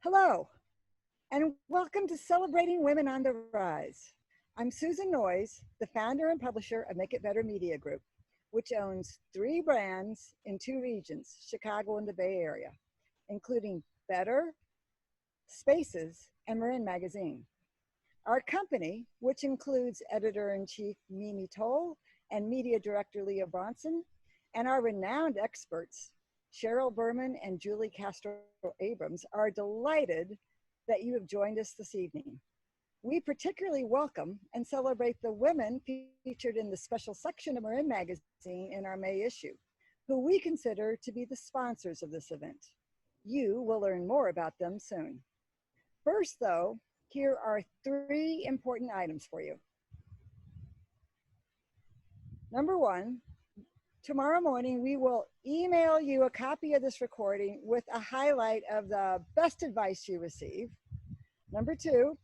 Hello, and welcome to Celebrating Women on the Rise. I'm Susan Noyes, the founder and publisher of Make It Better Media Group, which owns 3 brands in 2 regions, Chicago and the Bay Area, including Better, Spaces, and Marin Magazine. Our company, which includes editor-in-chief Mimi Towle and media director Leah Bronson, and our renowned experts, Cheryl Berman and Julie Abrams, are delighted that you have joined us this evening. We particularly welcome and celebrate the women featured in the special section of Marin Magazine in our May issue, who we consider to be the sponsors of this event. You will learn more about them soon. First, though, here are 3 important items for you. Number 1, tomorrow morning, we will email you a copy of this recording with a highlight of the best advice you receive. Number 2,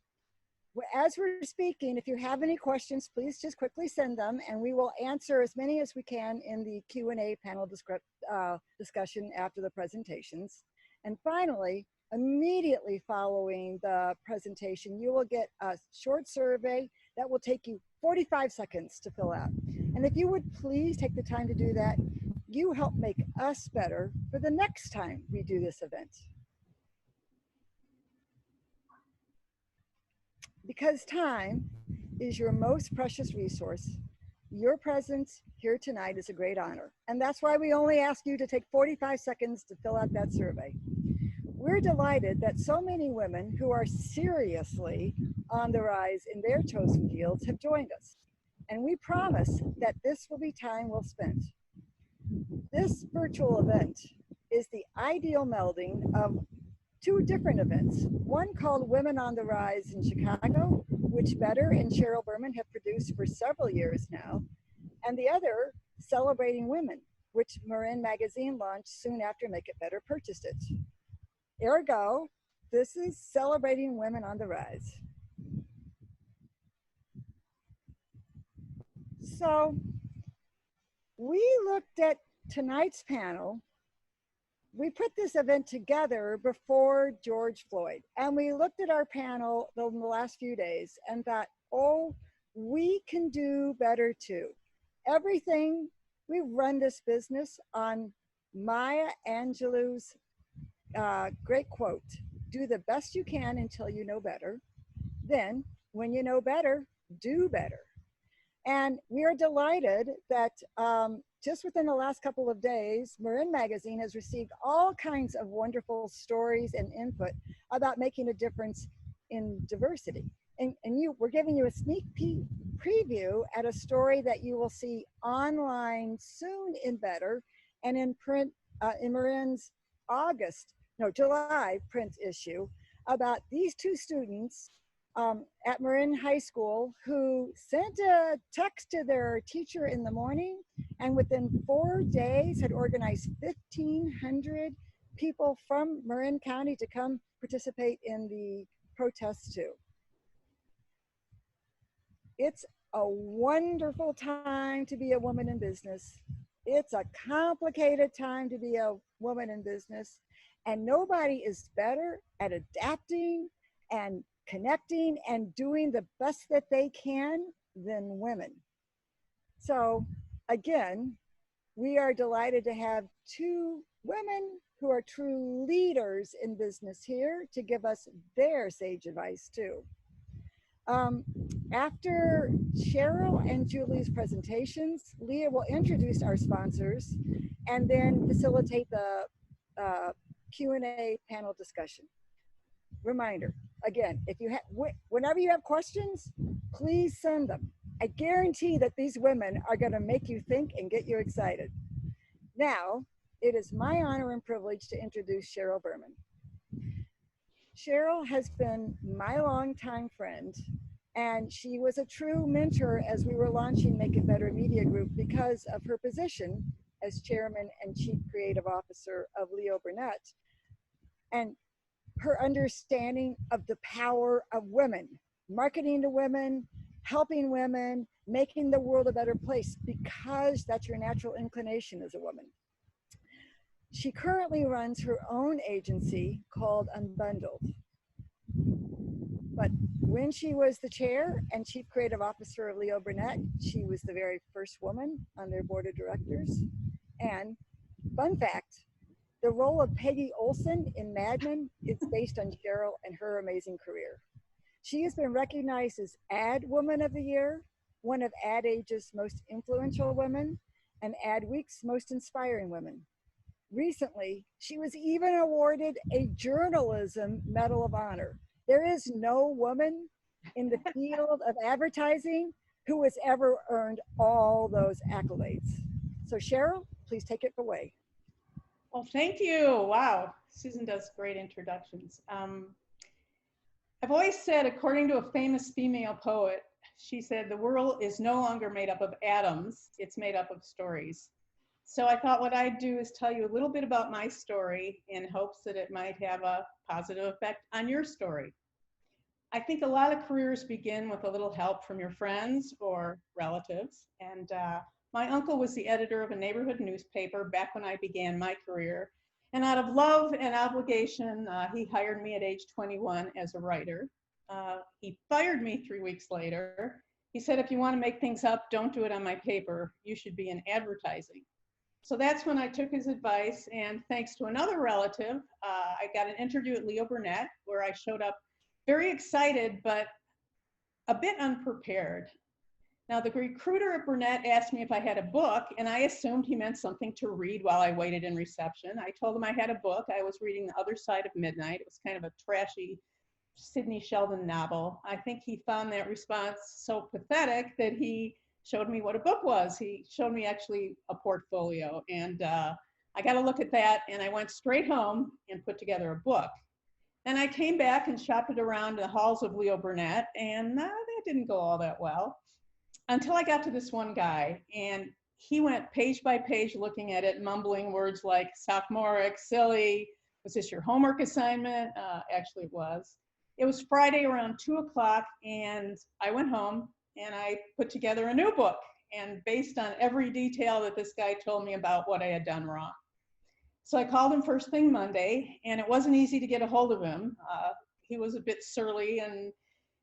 as we're speaking, if you have any questions, please just quickly send them and we will answer as many as we can in the Q&A panel discussion after the presentations. And finally, immediately following the presentation, you will get a short survey that will take you 45 seconds to fill out. And if you would please take the time to do that, you help make us better for the next time we do this event. Because time is your most precious resource, your presence here tonight is a great honor. And that's why we only ask you to take 45 seconds to fill out that survey. We're delighted that so many women who are seriously on the rise in their chosen fields have joined us. And we promise that this will be time well spent. This virtual event is the ideal melding of 2 different events. One called Women on the Rise in Chicago, which Better and Sheryl Berman have produced for several years now. And the other, Celebrating Women, which Marin Magazine launched soon after Make It Better purchased it. Ergo, this is Celebrating Women on the Rise. So we looked at tonight's panel. We put this event together before George Floyd, and we looked at our panel in the last few days and thought, oh, we can do better too. Everything, we run this business on Maya Angelou's great quote, do the best you can until you know better. Then, when you know better, do better. And we are delighted that just within the last couple of days, Marin Magazine has received all kinds of wonderful stories and input about making a difference in diversity. And we're giving you a sneak preview at a story that you will see online soon in Better and in print in Marin's July print issue about these 2 students at Marin High School who sent a text to their teacher in the morning and within 4 days had organized 1,500 people from Marin County to come participate in the protests too. It's a wonderful time to be a woman in business. It's a complicated time to be a woman in business, and nobody is better at adapting and connecting and doing the best that they can than women. So again, we are delighted to have 2 women who are true leaders in business here to give us their sage advice too. After Cheryl and Julie's presentations, Leah will introduce our sponsors and then facilitate the Q&A panel discussion. Reminder, again, if you whenever you have questions, please send them. I guarantee that these women are going to make you think and get you excited. Now, it is my honor and privilege to introduce Cheryl Berman. Cheryl has been my longtime friend, and she was a true mentor as we were launching Make It Better Media Group because of her position as chairman and chief creative officer of Leah Bronson, and her understanding of the power of women, marketing to women, helping women, making the world a better place because that's your natural inclination as a woman. She currently runs her own agency called Unbundled. But when she was the chair and chief creative officer of Leah Bronson, she was the very first woman on their board of directors. And fun fact, the role of Peggy Olson in Mad Men is based on Cheryl and her amazing career. She has been recognized as Ad Woman of the Year, one of Ad Age's most influential women, and Ad Week's most inspiring women. Recently, she was even awarded a Journalism Medal of Honor. There is no woman in the field of advertising who has ever earned all those accolades. So Cheryl, please take it away. Well, thank you. Wow, Susan does great introductions. I've always said, according to a famous female poet, she said, the world is no longer made up of atoms, it's made up of stories. So I thought what I'd do is tell you a little bit about my story in hopes that it might have a positive effect on your story. I think a lot of careers begin with a little help from your friends or relatives. And my uncle was the editor of a neighborhood newspaper back when I began my career. And out of love and obligation, he hired me at age 21 as a writer. He fired me 3 weeks later. He said, if you want to make things up, don't do it on my paper. You should be in advertising. So that's when I took his advice. And thanks to another relative, I got an interview at Leah Burnett, where I showed up very excited, but a bit unprepared. Now, the recruiter at Burnett asked me if I had a book, and I assumed he meant something to read while I waited in reception. I told him I had a book. I was reading The Other Side of Midnight. It was kind of a trashy Sidney Sheldon novel. I think he found that response so pathetic that he showed me what a book was. He showed me actually a portfolio, and I got a look at that, and I went straight home and put together a book. And I came back and shopped it around the halls of Leah Burnett, and that didn't go all that well. Until I got to this one guy, and he went page by page looking at it, mumbling words like sophomoric, silly, was this your homework assignment? Actually, it was. It was Friday around 2 o'clock, and I went home and I put together a new book, and based on every detail that this guy told me about what I had done wrong. So I called him first thing Monday, and it wasn't easy to get a hold of him. He was a bit surly,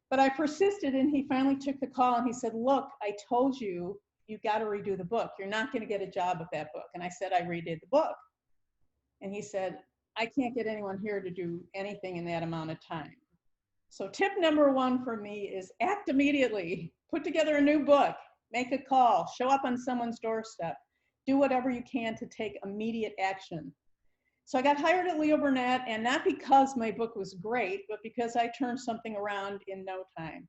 but I persisted, and he finally took the call, and he said, look, I told you, you got to redo the book. You're not going to get a job with that book. And I said, I redid the book. And he said, I can't get anyone here to do anything in that amount of time. So tip number one for me is act immediately. Put together a new book, make a call, show up on someone's doorstep, do whatever you can to take immediate action. So I got hired at Leah Burnett, and not because my book was great, but because I turned something around in no time.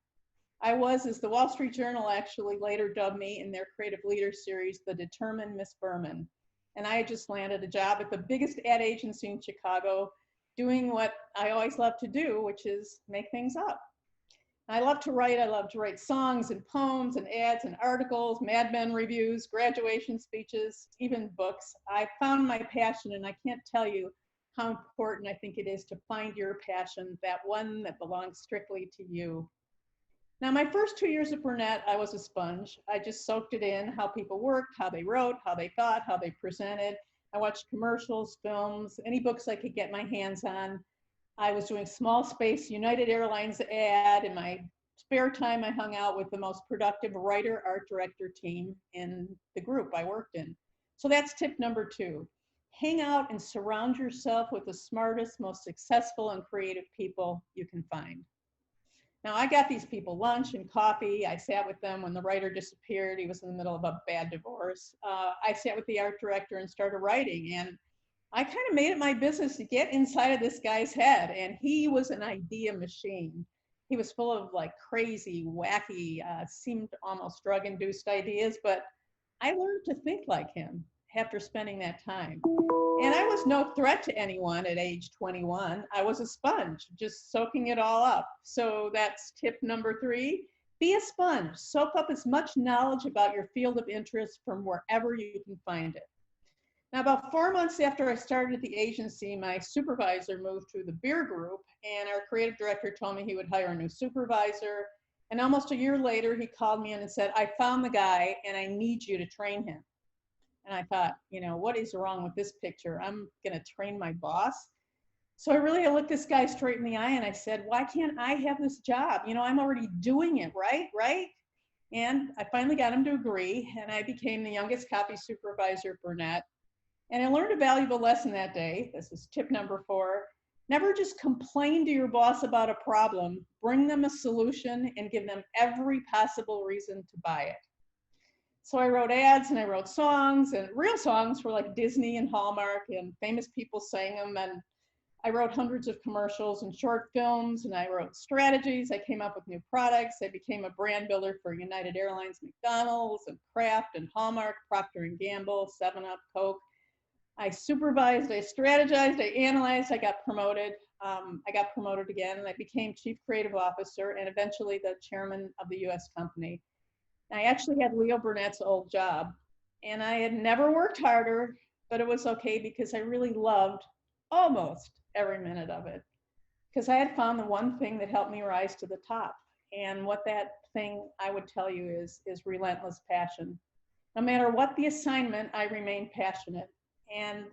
I was, as the Wall Street Journal actually later dubbed me in their Creative Leader series, the determined Miss Berman. And I had just landed a job at the biggest ad agency in Chicago, doing what I always love to do, which is make things up. I love to write. I love to write songs and poems and ads and articles, Mad Men reviews, graduation speeches, even books. I found my passion, and I can't tell you how important I think it is to find your passion, that one that belongs strictly to you. Now, my first 2 years at Burnett, I was a sponge. I just soaked it in, how people worked, how they wrote, how they thought, how they presented. I watched commercials, films, any books I could get my hands on. I was doing small space United Airlines ad. In my spare time, I hung out with the most productive writer, art director team in the group I worked in. So that's tip number two. Hang out and surround yourself with the smartest, most successful and creative people you can find. Now, I got these people lunch and coffee. I sat with them when the writer disappeared. He was in the middle of a bad divorce. I sat with the art director and started writing, and I kind of made it my business to get inside of this guy's head, and he was an idea machine. He was full of like crazy, wacky, seemed almost drug-induced ideas, but I learned to think like him after spending that time. And I was no threat to anyone at age 21. I was a sponge, just soaking it all up. So that's tip number three. Be a sponge. Soak up as much knowledge about your field of interest from wherever you can find it. Now, about 4 months after I started at the agency, my supervisor moved to the beer group, and our creative director told me he would hire a new supervisor. And almost a year later, he called me in and said, I found the guy, and I need you to train him. And I thought, what is wrong with this picture? I'm going to train my boss. So I looked this guy straight in the eye and I said, why can't I have this job? I'm already doing it, right? Right? And I finally got him to agree, and I became the youngest copy supervisor at Burnett. And I learned a valuable lesson that day. This is tip number 4. Never just complain to your boss about a problem. Bring them a solution and give them every possible reason to buy it. So I wrote ads and I wrote songs, and real songs for like Disney and Hallmark, and famous people sang them. And I wrote hundreds of commercials and short films, and I wrote strategies. I came up with new products. I became a brand builder for United Airlines, McDonald's, and Kraft, and Hallmark, Procter & Gamble, 7-Up, Coke. I supervised, I strategized, I analyzed, I got promoted. I got promoted again, and I became Chief Creative Officer and eventually the chairman of the US company. I actually had Leo Burnett's old job, and I had never worked harder, but it was okay because I really loved almost every minute of it, because I had found the one thing that helped me rise to the top. And what that thing I would tell you is relentless passion. No matter what the assignment, I remain passionate. And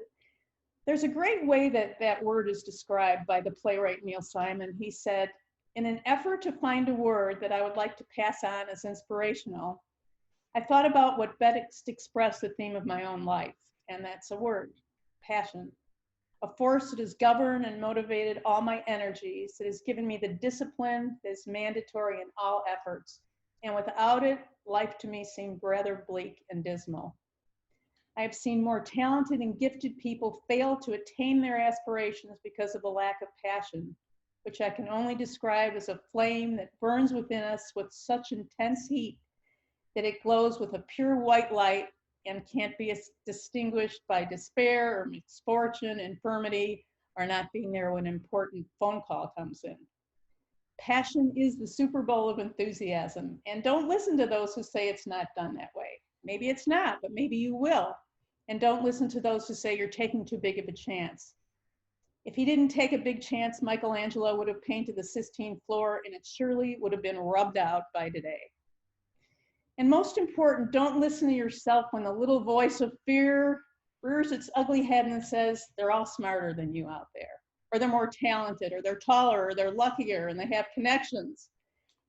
there's a great way that word is described by the playwright Neil Simon. He said, in an effort to find a word that I would like to pass on as inspirational, I thought about what best expressed the theme of my own life, and that's a word, passion. A force that has governed and motivated all my energies, that has given me the discipline that is mandatory in all efforts. And without it, life to me seemed rather bleak and dismal. I have seen more talented and gifted people fail to attain their aspirations because of a lack of passion, which I can only describe as a flame that burns within us with such intense heat that it glows with a pure white light and can't be distinguished by despair or misfortune, infirmity, or not being there when an important phone call comes in. Passion is the Super Bowl of enthusiasm, and don't listen to those who say it's not done that way. Maybe it's not, but maybe you will. And don't listen to those who say you're taking too big of a chance. If he didn't take a big chance, Michelangelo would have painted the Sistine floor, and it surely would have been rubbed out by today. And most important, don't listen to yourself when the little voice of fear rears its ugly head and says, they're all smarter than you out there, or they're more talented, or they're taller, or they're luckier, and they have connections.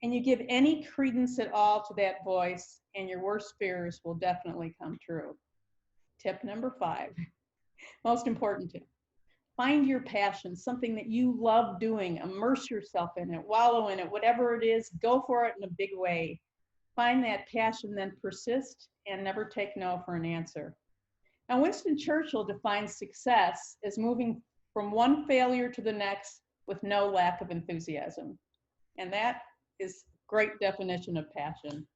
And you give any credence at all to that voice, and your worst fears will definitely come true. Tip number 5, most important tip. Find your passion, something that you love doing. Immerse yourself in it, wallow in it, whatever it is, go for it in a big way. Find that passion, then persist, and never take no for an answer. Now, Winston Churchill defines success as moving from one failure to the next with no lack of enthusiasm. And that is a great definition of passion.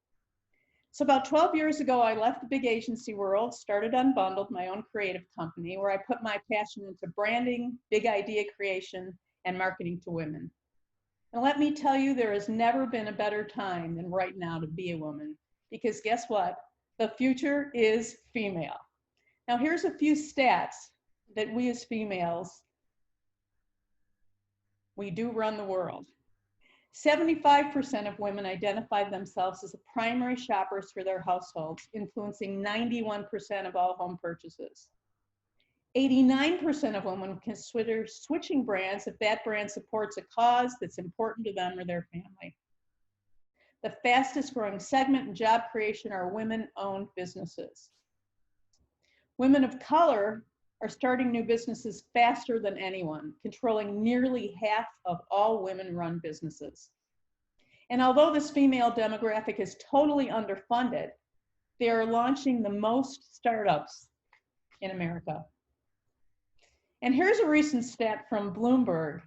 So about 12 years ago, I left the big agency world, started Unbundled, my own creative company, where I put my passion into branding, big idea creation, and marketing to women. And let me tell you, there has never been a better time than right now to be a woman, because guess what? The future is female. Now here's a few stats that we as females, we do run the world. 75% of women identified themselves as the primary shoppers for their households, influencing 91% of all home purchases. 89% of women consider switching brands if that brand supports a cause that's important to them or their family. The fastest growing segment in job creation are women-owned businesses. Women of color are starting new businesses faster than anyone, controlling nearly half of all women-run businesses. And although this female demographic is totally underfunded, they are launching the most startups in America. And here's a recent stat from Bloomberg.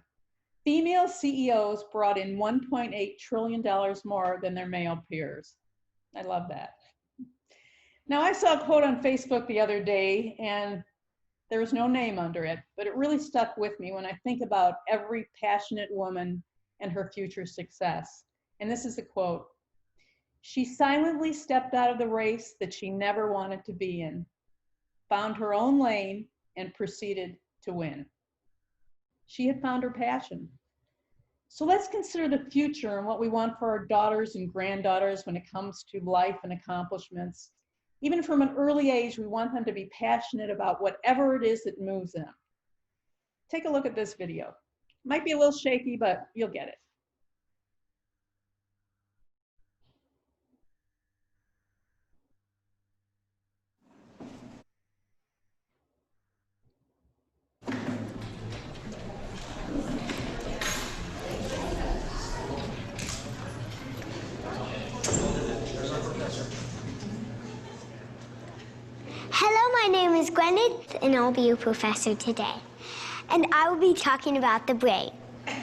Female CEOs brought in $1.8 trillion more than their male peers. I love that. Now, I saw a quote on Facebook the other day, and there was no name under it, but it really stuck with me when I think about every passionate woman and her future success. And this is the quote. She silently stepped out of the race that she never wanted to be in, found her own lane, and proceeded to win. She had found her passion. So let's consider the future and what we want for our daughters and granddaughters when it comes to life and accomplishments. Even from an early age, we want them to be passionate about whatever it is that moves them. Take a look at this video. Might be a little shaky, but you'll get it. Hello, my name is Gwyneth, and I'll be your professor today. And I will be talking about the brain. Hi.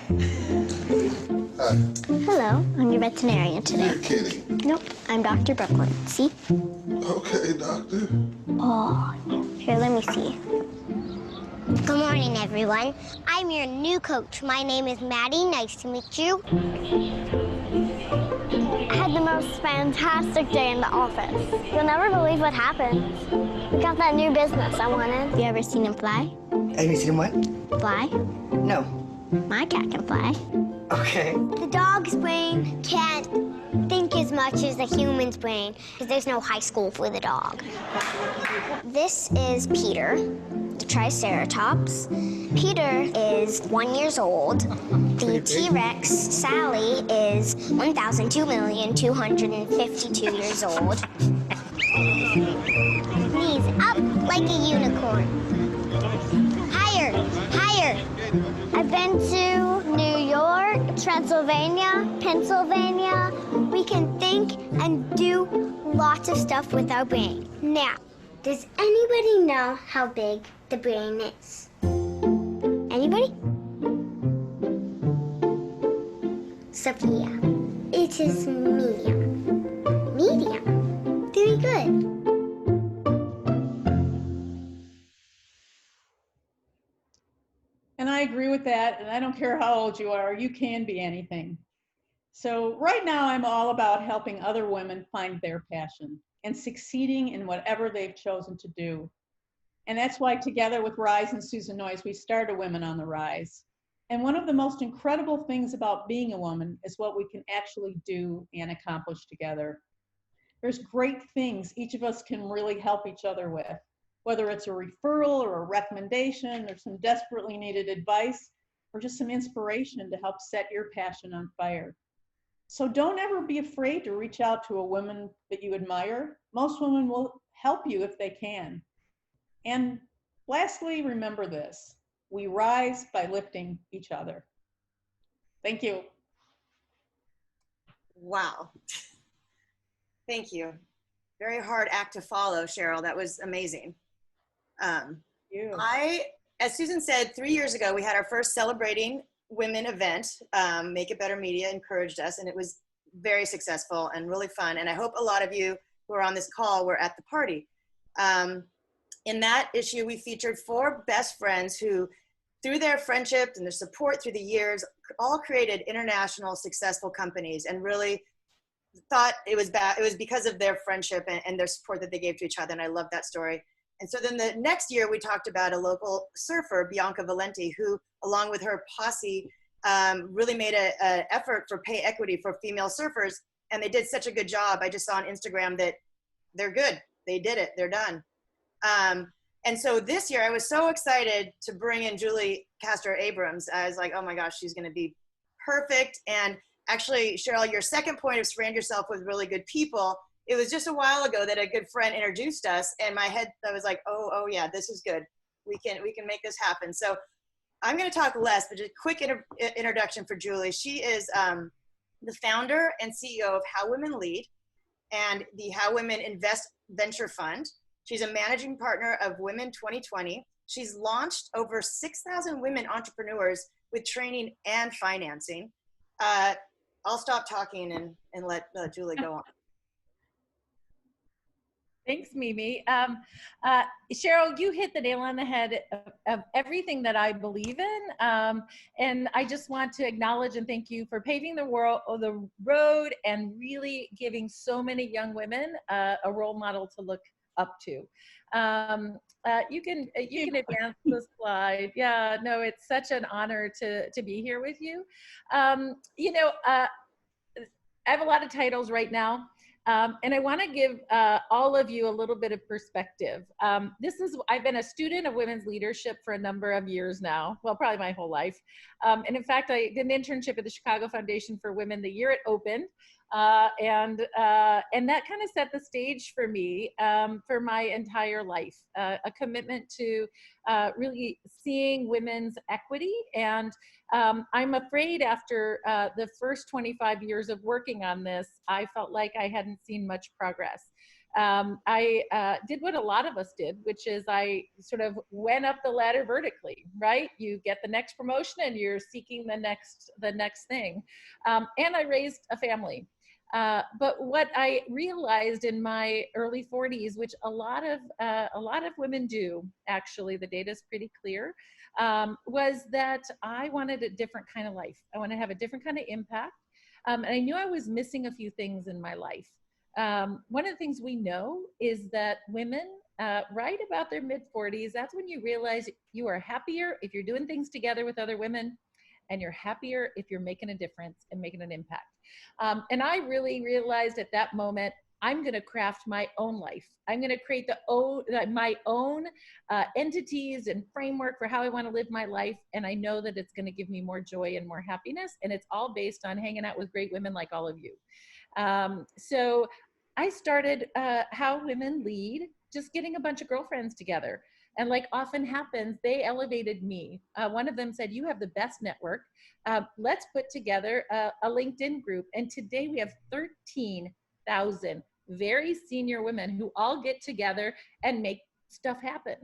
Hello, I'm your veterinarian today. You're kidding. Nope, I'm Dr. Brooklyn. See? Okay, doctor. Oh, here, let me see. Good morning, everyone. I'm your new coach. My name is Maddie. Nice to meet you. I had the most fantastic day in the office. You'll never believe what happened. We got that new business I wanted. You ever seen him fly? Have you seen him what? Fly? No. My cat can fly. Okay. The dog's brain can't think as much as the human's brain because there's no high school for the dog. This is Peter, the Triceratops. Peter is 1 year old. The T-Rex, Sally, is 1,002,252 years old. Knees up like a unicorn. Higher, higher. I've been to New York, Transylvania, Pennsylvania. We can think and do lots of stuff with our brain. Now, does anybody know how big the brain is? Anybody? Sophia. It is medium. Medium? Very good. And I agree with that. And I don't care how old you are, you can be anything. So right now I'm all about helping other women find their passion and succeeding in whatever they've chosen to do. And that's why together with Rise and Susan Noyes, we started Women on the Rise. And one of the most incredible things about being a woman is what we can actually do and accomplish together. There's great things each of us can really help each other with, whether it's a referral or a recommendation or some desperately needed advice or just some inspiration to help set your passion on fire. So don't ever be afraid to reach out to a woman that you admire. Most women will help you if they can. And lastly, remember this: we rise by lifting each other. Thank you. Wow. Thank you. Very hard act to follow, Cheryl. That was amazing. As Susan said, 3 years ago, we had our first Celebrating Women event. Make It Better Media encouraged us, and it was very successful and really fun. And I hope a lot of you who are on this call were at the party. In that issue, we featured 4 best friends who, through their friendship and their support through the years, all created international successful companies, and really thought it was because of their friendship and their support that they gave to each other. And I love that story. And so then the next year we talked about a local surfer, Bianca Valenti, who along with her posse really made an effort for pay equity for female surfers. And they did such a good job. I just saw on Instagram that they're good. They did it. They're done. And so this year I was so excited to bring in Julie Abrams. I was like, oh my gosh, she's going to be perfect. And actually, Cheryl, your second point of surround yourself with really good people, it was just a while ago that a good friend introduced us, and my head, I was like, oh yeah, this is good. We can make this happen. So I'm going to talk less, but just a quick introduction for Julie. She is the founder and CEO of How Women Lead and the How Women Invest Venture Fund. She's a managing partner of Women 2020. She's launched over 6,000 women entrepreneurs with training and financing. I'll stop talking and let Julie go on. Thanks, Mimi. Cheryl, you hit the nail on the head of everything that I believe in. And I just want to acknowledge and thank you for paving the road and really giving so many young women a role model to look up to. You can advance the slide. Yeah, no, it's such an honor to be here with you. I have a lot of titles right now. And I want to give all of you a little bit of perspective. I've been a student of women's leadership for a number of years now, well, probably my whole life. And in fact, I did an internship at the Chicago Foundation for Women the year it opened. And that kind of set the stage for me for my entire life, a commitment to really seeing women's equity. And I'm afraid after the first 25 years of working on this, I felt like I hadn't seen much progress. I did what a lot of us did, which is I sort of went up the ladder vertically, right? You get the next promotion and you're seeking the next thing. And I raised a family. But what I realized in my early 40s, which a lot of women do, actually, the data is pretty clear, was that I wanted a different kind of life. I want to have a different kind of impact. And I knew I was missing a few things in my life. One of the things we know is that women, right about their mid-40s, that's when you realize you are happier if you're doing things together with other women, and you're happier if you're making a difference and making an impact. And I really realized at that moment, I'm going to craft my own life. I'm going to create my own entities and framework for how I want to live my life. And I know that it's going to give me more joy and more happiness. And it's all based on hanging out with great women like all of you. So I started How Women Lead, just getting a bunch of girlfriends together. And like often happens, they elevated me. One of them said, you have the best network. Let's put together a LinkedIn group. And today we have 13,000 very senior women who all get together and make stuff happen.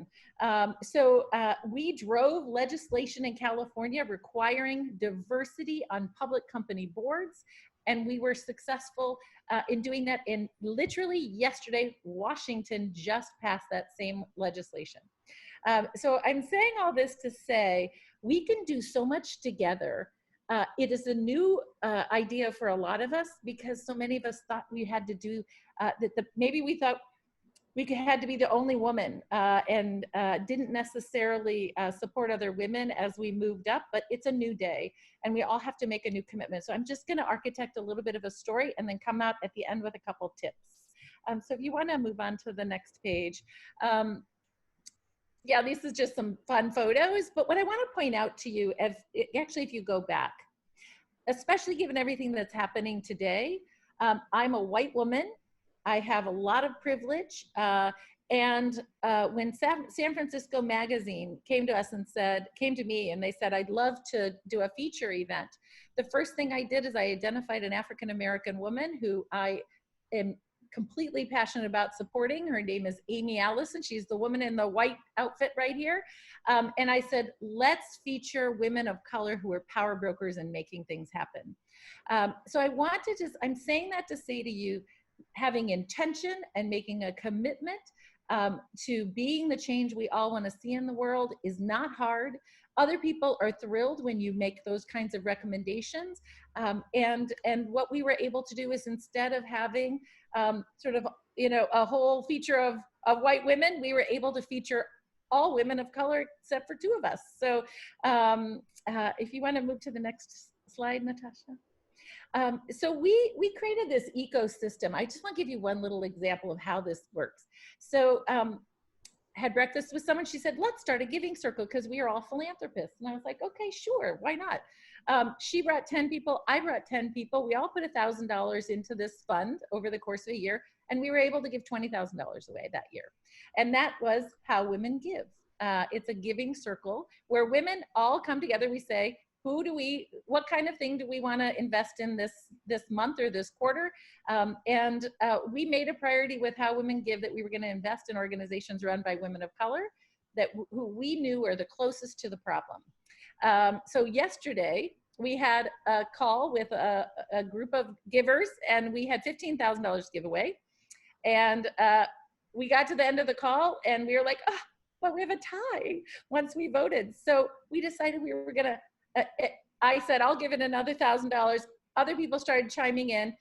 So we drove legislation in California requiring diversity on public company boards. And we were successful in doing that. And literally yesterday, Washington just passed that same legislation. So I'm saying all this to say, we can do so much together. It is a new idea for a lot of us because so many of us thought we had to do, maybe we thought we had to be the only woman and didn't necessarily support other women as we moved up, but it's a new day and we all have to make a new commitment. So I'm just gonna architect a little bit of a story and then come out at the end with a couple tips. So if you wanna move on to the next page. Yeah, this is just some fun photos, but what I wanna point out to you, if you go back, especially given everything that's happening today, I'm a white woman. I have a lot of privilege. And when San Francisco Magazine came to me and they said, I'd love to do a feature event. The first thing I did is I identified an African-American woman who I am completely passionate about supporting. Her name is Amy Allison. She's the woman in the white outfit right here. And I said, let's feature women of color who are power brokers and making things happen. So I'm saying that to say to you, having intention and making a commitment to being the change we all want to see in the world is not hard. Other people are thrilled when you make those kinds of recommendations. And what we were able to do is instead of having sort of, a whole feature of white women, we were able to feature all women of color except for 2 of us. So if you want to move to the next slide, Natasha. So we created this ecosystem. I just want to give you one little example of how this works. So had breakfast with someone, she said, let's start a giving circle because we are all philanthropists. And I was like, okay, sure, why not? She brought 10 people, I brought 10 people. We all put $1,000 into this fund over the course of a year, and we were able to give $20,000 away that year. And that was How Women Give. It's a giving circle where women all come together. We say, what kind of thing do we want to invest in this month or this quarter? And we made a priority with How Women Give that we were going to invest in organizations run by women of color who we knew were the closest to the problem. So yesterday we had a call with a group of givers and we had $15,000 to give away. And we got to the end of the call and we were like, oh, well, we have a tie once we voted. So we decided we were going to, I said, I'll give it another $1,000. Other people started chiming in.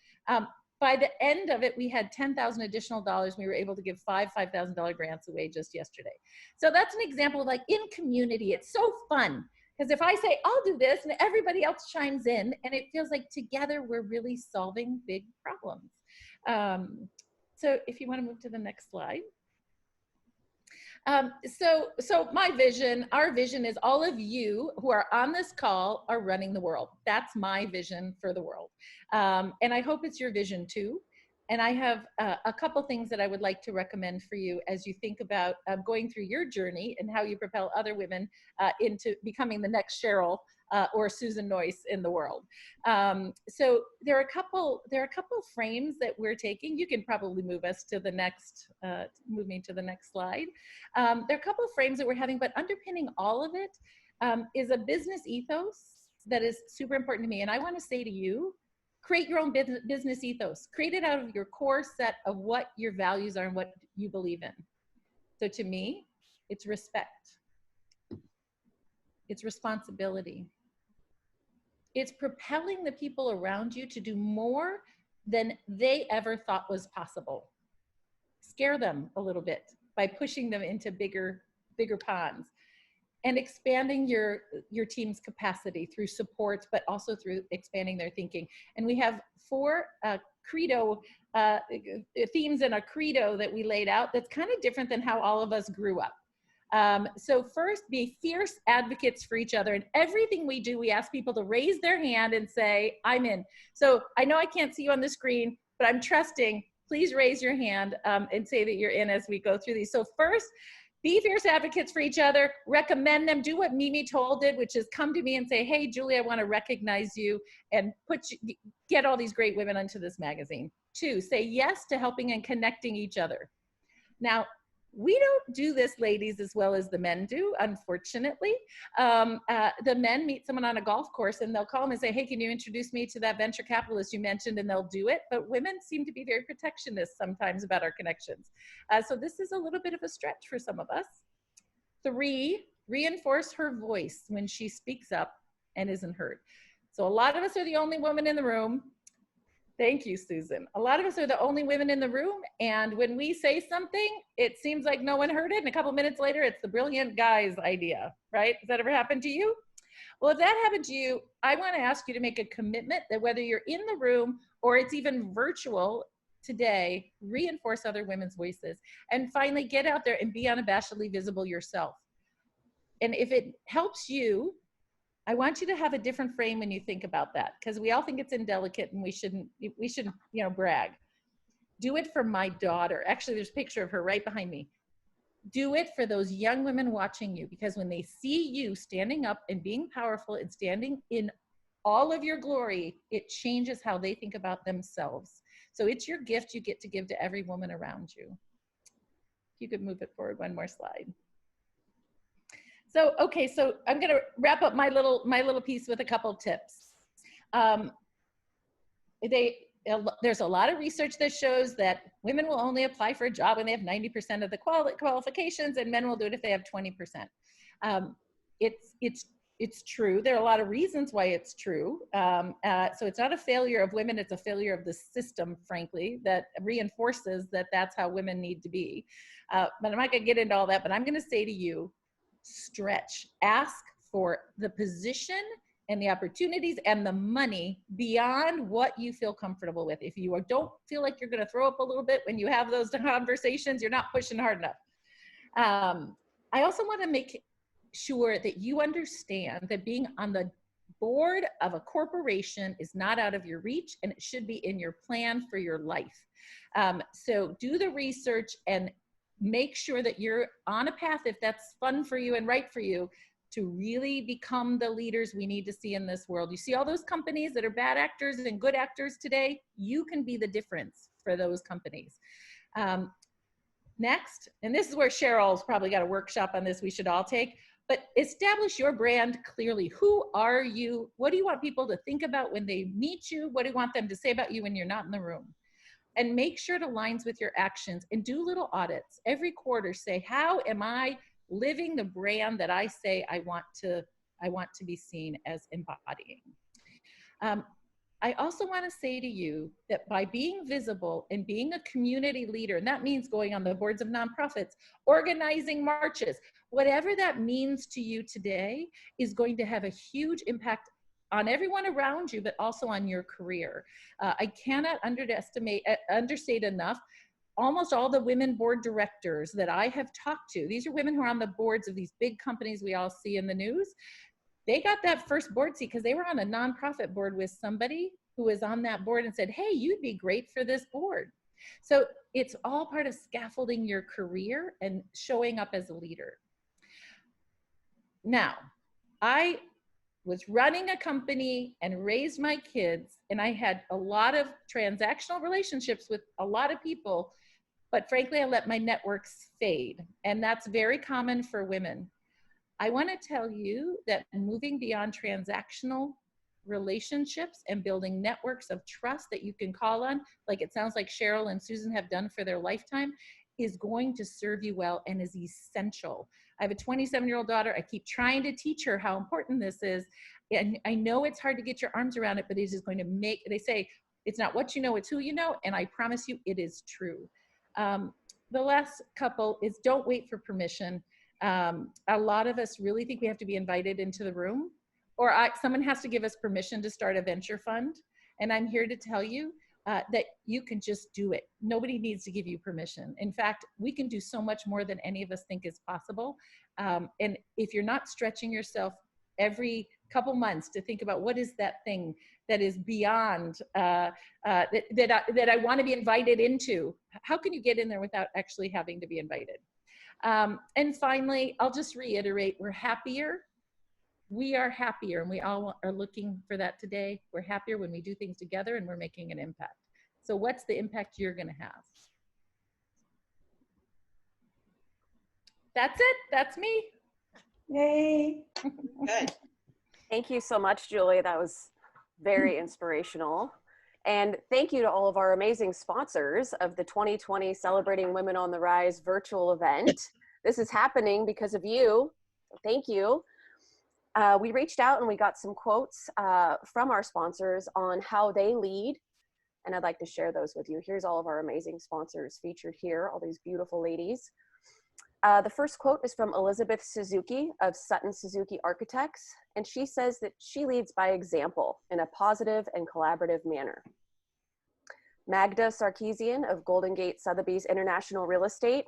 By the end of it, we had 10,000 additional dollars. We were able to give $5,000 grants away just yesterday. So that's an example of like in community. It's so fun because if I say, I'll do this and everybody else chimes in and it feels like together we're really solving big problems. So if you want to move to the next slide. So my vision, our vision is all of you who are on this call are running the world. That's my vision for the world. And I hope it's your vision too. And I have a couple things that I would like to recommend for you as you think about going through your journey and how you propel other women into becoming the next Sheryl or Susan Noyes in the world. So there are a couple frames that we're taking. You can probably move us to the next, move me to the next slide. There are a couple of frames that we're having, but underpinning all of it is a business ethos that is super important to me. And I want to say to you, create your own business ethos. Create it out of your core set of what your values are and what you believe in. So to me, it's respect. It's responsibility. It's propelling the people around you to do more than they ever thought was possible. Scare them a little bit by pushing them into bigger ponds. And expanding your team's capacity through support, but also through expanding their thinking. And we have 4 credo themes in a credo that we laid out that's kind of different than how all of us grew up. So first, be fierce advocates for each other. And everything we do, we ask people to raise their hand and say, I'm in. So I know I can't see you on the screen, but I'm trusting. Please raise your hand and say that you're in as we go through these. So first, be fierce advocates for each other, recommend them, do what Mimi Towle did, which is come to me and say, hey, Julie, I want to recognize you and get all these great women onto this magazine. 2, say yes to helping and connecting each other. Now, we don't do this, ladies, as well as the men do, unfortunately. The men meet someone on a golf course and they'll call them and say, hey, can you introduce me to that venture capitalist you mentioned? And they'll do it. But women seem to be very protectionist sometimes about our connections. So this is a little bit of a stretch for some of us. 3, reinforce her voice when she speaks up and isn't heard. So a lot of us are the only woman in the room. Thank you, Susan. A lot of us are the only women in the room, and when we say something, it seems like no one heard it, and a couple minutes later, it's the brilliant guy's idea, right? Has that ever happened to you? Well, if that happened to you, I want to ask you to make a commitment that whether you're in the room or it's even virtual today, reinforce other women's voices. And finally, get out there and be unabashedly visible yourself. And if it helps you, I want you to have a different frame when you think about that, because we all think it's indelicate and we shouldn't, brag. Do it for my daughter. Actually, there's a picture of her right behind me. Do it for those young women watching you, because when they see you standing up and being powerful and standing in all of your glory, it changes how they think about themselves. So it's your gift you get to give to every woman around you. If you could move it forward one more slide. So, okay, so I'm gonna wrap up my little piece with a couple of tips. There's a lot of research that shows that women will only apply for a job when they have 90% of the qualifications, and men will do it if they have 20%. It's true. There are a lot of reasons why it's true. So it's not a failure of women, it's a failure of the system, frankly, that reinforces that that's how women need to be. But I'm not gonna get into all that, but I'm gonna say to you, stretch, ask for the position and the opportunities and the money beyond what you feel comfortable with. If you don't feel like you're going to throw up a little bit when you have those conversations, you're not pushing hard enough. I also want to make sure that you understand that being on the board of a corporation is not out of your reach, and it should be in your plan for your life. So do the research and make sure that you're on a path, if that's fun for you and right for you, to really become the leaders we need to see in this world. You see all those companies that are bad actors and good actors today? You can be the difference for those companies. Next, and this is where Cheryl's probably got a workshop on this we should all take, but establish your brand clearly. Who are you? What do you want people to think about when they meet you? What do you want them to say about you when you're not in the room? And make sure it aligns with your actions, and do little audits. Every quarter, say, how am I living the brand that I say I want to be seen as embodying? I also want to say to you that by being visible and being a community leader, and that means going on the boards of nonprofits, organizing marches, whatever that means to you today is going to have a huge impact on everyone around you, but also on your career. I cannot understate enough, almost all the women board directors that I have talked to, these are women who are on the boards of these big companies we all see in the news. They got that first board seat because they were on a nonprofit board with somebody who was on that board and said, hey, you'd be great for this board. So it's all part of scaffolding your career and showing up as a leader. Now, I was running a company and raised my kids, and I had a lot of transactional relationships with a lot of people, but frankly, I let my networks fade. And that's very common for women. I want to tell you that moving beyond transactional relationships and building networks of trust that you can call on, like it sounds like Sheryl and Susan have done for their lifetime, is going to serve you well and is essential. I have a 27-year-old daughter. I keep trying to teach her how important this is. And I know it's hard to get your arms around it, but it is going to make, they say, it's not what you know, it's who you know. And I promise you it is true. The last couple is don't wait for permission. A lot of us really think we have to be invited into the room, or someone has to give us permission to start a venture fund. And I'm here to tell you that you can just do it. Nobody needs to give you permission. In fact, we can do so much more than any of us think is possible. And if you're not stretching yourself every couple months to think about what is that thing that is beyond, that I want to be invited into, how can you get in there without actually having to be invited? And finally, I'll just reiterate, we're happier. We are happier, and we all are looking for that today. We're happier when we do things together and we're making an impact. So what's the impact you're going to have? That's it. That's me. Yay. Good. Thank you so much, Julie. That was very inspirational. And thank you to all of our amazing sponsors of the 2020 Celebrating Women on the Rise virtual event. This is happening because of you. Thank you. We reached out and we got some quotes from our sponsors on how they lead. And I'd like to share those with you. Here's all of our amazing sponsors featured here, all these beautiful ladies. The first quote is from Elizabeth Suzuki of Sutton Suzuki Architects. And she says that she leads by example in a positive and collaborative manner. Magda Sarkeesian of Golden Gate Sotheby's International Real Estate.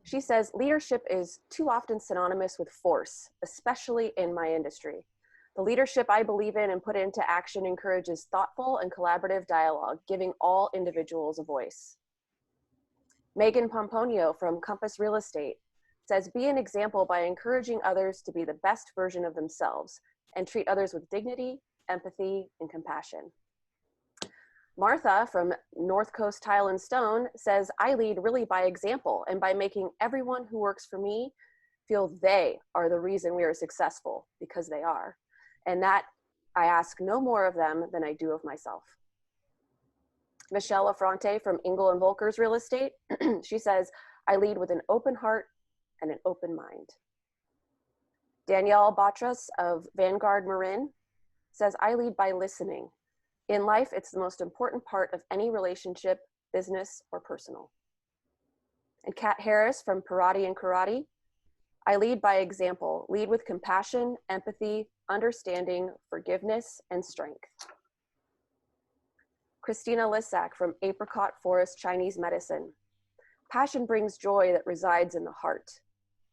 She says, leadership is too often synonymous with force, especially in my industry. The leadership I believe in and put into action encourages thoughtful and collaborative dialogue, giving all individuals a voice. Megan Pomponio from Compass Real Estate says, be an example by encouraging others to be the best version of themselves and treat others with dignity, empathy, and compassion. Martha from North Coast Tile and Stone says, I lead really by example and by making everyone who works for me feel they are the reason we are successful, because they are. And that I ask no more of them than I do of myself. Michelle Affronte from Engel and Volkers Real Estate, she says, I lead with an open heart and an open mind. Danielle Batras of Vanguard Marin says, I lead by listening. In life, it's the most important part of any relationship, business, or personal. And Kat Harris from Parati and Karate, I lead by example, lead with compassion, empathy, understanding, forgiveness, and strength. Christina Lissack from Apricot Forest Chinese Medicine, passion brings joy that resides in the heart.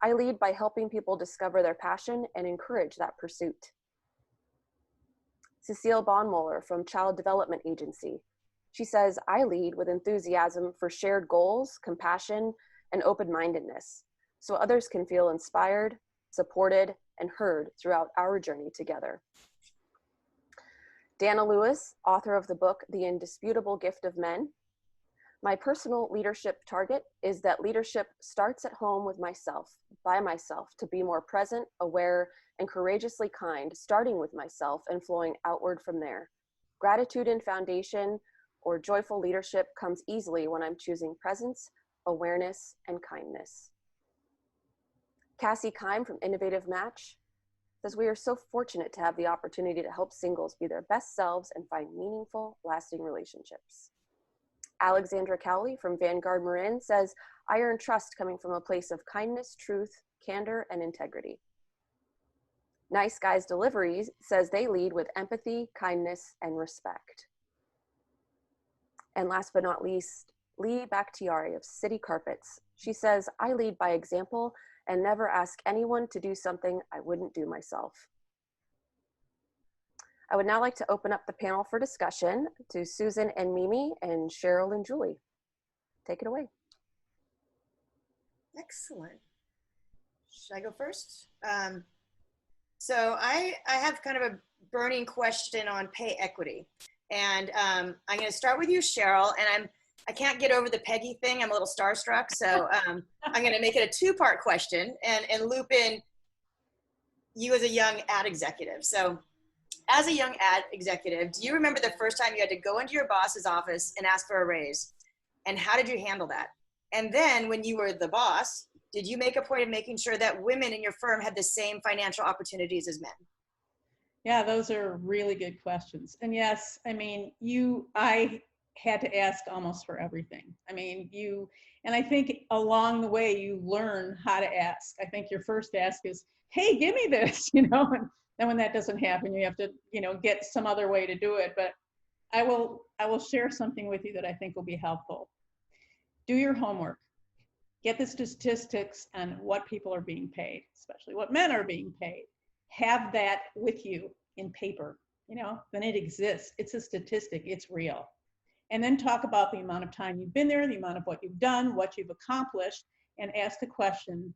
I lead by helping people discover their passion and encourage that pursuit. Cecile Bonmoller from Child Development Agency. She says, I lead with enthusiasm for shared goals, compassion, and open-mindedness, so others can feel inspired, supported, and heard throughout our journey together. Danna Lewis, author of the book, The Indisputable Gift of Men. My personal leadership target is that leadership starts at home with myself, by myself, to be more present, aware, and courageously kind, starting with myself and flowing outward from there. Gratitude and foundation or joyful leadership comes easily when I'm choosing presence, awareness, and kindness. Cassie Kime from Innovative Match says, we are so fortunate to have the opportunity to help singles be their best selves and find meaningful, lasting relationships. Alexandra Cowley from Vanguard Marin says, I earn trust coming from a place of kindness, truth, candor, and integrity. Nice Guys Deliveries says they lead with empathy, kindness, and respect. And last but not least, Lee Bakhtiari of City Carpets. She says, I lead by example and never ask anyone to do something I wouldn't do myself. I would now like to open up the panel for discussion to Susan and Mimi and Cheryl and Julie. Take it away. Excellent. Should I go first? So I have kind of a burning question on pay equity. And I'm going to start with you, Cheryl, and I can't get over the Peggy thing. I'm a little starstruck. So I'm going to make it a two-part question and loop in you as a young ad executive. So as a young ad executive, do you remember the first time you had to go into your boss's office and ask for a raise? And how did you handle that? And then when you were the boss, did you make a point of making sure that women in your firm had the same financial opportunities as men? Yeah, those are really good questions. And yes, I mean, I had to ask almost for everything. I mean, and I think along the way you learn how to ask. I think your first ask is, hey, give me this, and then when that doesn't happen, you have to, get some other way to do it. But I will share something with you that I think will be helpful. Do your homework. Get the statistics on what people are being paid, especially what men are being paid. Have that with you in paper, then it exists. It's a statistic, it's real. And then talk about the amount of time you've been there, the amount of what you've done, what you've accomplished, and ask the question,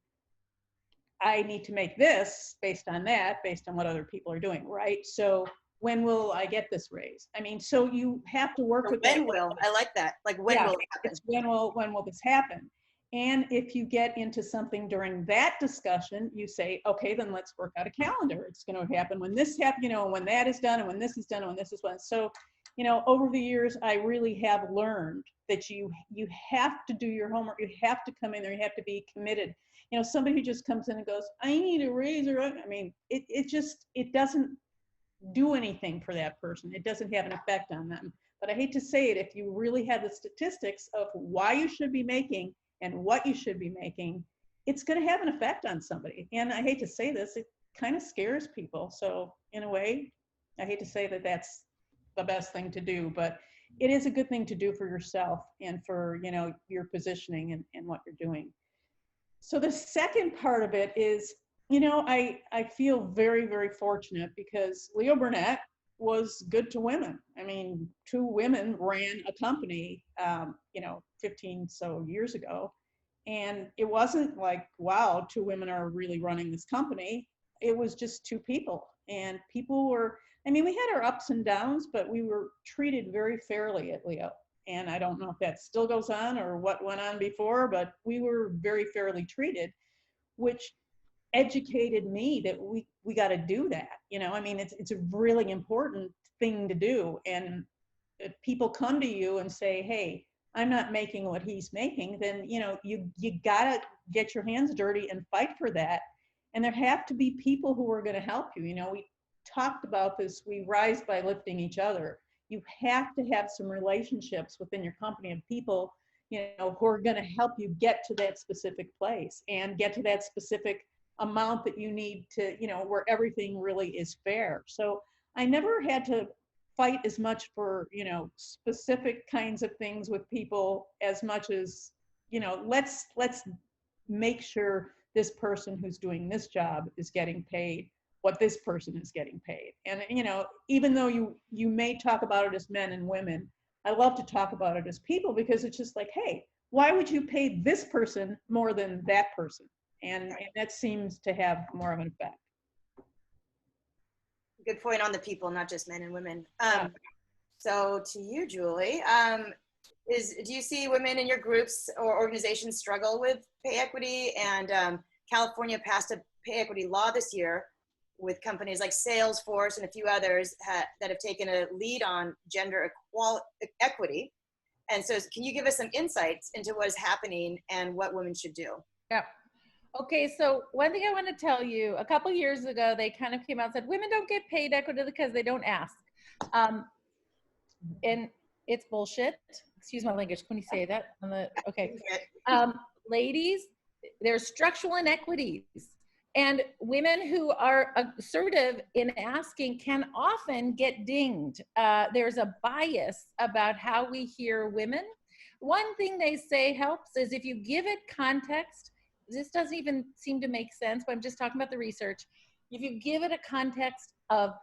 I need to make this based on that, based on what other people are doing, right? So when will I get this raise? I mean, so you have to work with when will, I like that. Like when will it happen? It's when will this happen? And if you get into something during that discussion, you say, okay, then let's work out a calendar. It's going to happen when this happens, when that is done, and when this is done, and when this is done. So, over the years, I really have learned that you have to do your homework. You have to come in there. You have to be committed. Somebody who just comes in and goes, I need a raise, it doesn't do anything for that person. It doesn't have an effect on them. But I hate to say it, if you really have the statistics of why you should be making and what you should be making, it's going to have an effect on somebody. And I hate to say this, it kind of scares people. So in a way, I hate to say that that's the best thing to do, but it is a good thing to do for yourself and for, your positioning and what you're doing. So the second part of it is, I feel very, very fortunate because Leo Burnett was good to women. I mean, 2 women ran a company, 15 so years ago. And it wasn't like, wow, 2 women are really running this company. It was just 2 people. And people were, we had our ups and downs, but we were treated very fairly at Leo. And I don't know if that still goes on or what went on before, but we were very fairly treated, which educated me that we got to do that. It's a really important thing to do. And if people come to you and say, hey, I'm not making what he's making, then you gotta get your hands dirty and fight for that. And there have to be people who are going to help you. We talked about this, we rise by lifting each other. You have to have some relationships within your company of people who are going to help you get to that specific place and get to that specific amount that you need to, where everything really is fair. So I never had to fight as much for, specific kinds of things with people as much as, let's make sure this person who's doing this job is getting paid what this person is getting paid. And, even though you may talk about it as men and women, I love to talk about it as people because it's just like, hey, why would you pay this person more than that person? And that seems to have more of an effect. Good point on the people, not just men and women. So to you, Julie, do you see women in your groups or organizations struggle with pay equity? And California passed a pay equity law this year with companies like Salesforce and a few others that have taken a lead on gender equity. And so can you give us some insights into what is happening and what women should do? Yeah. Okay, so one thing I want to tell you, a couple years ago, they kind of came out and said, women don't get paid equity because they don't ask. And it's bullshit. Excuse my language. Can you say that on the, okay. Ladies, there's structural inequities. And women who are assertive in asking can often get dinged. There's a bias about how we hear women. One thing they say helps is if you give it context. This doesn't even seem to make sense, but I'm just talking about the research. If you give it a context of,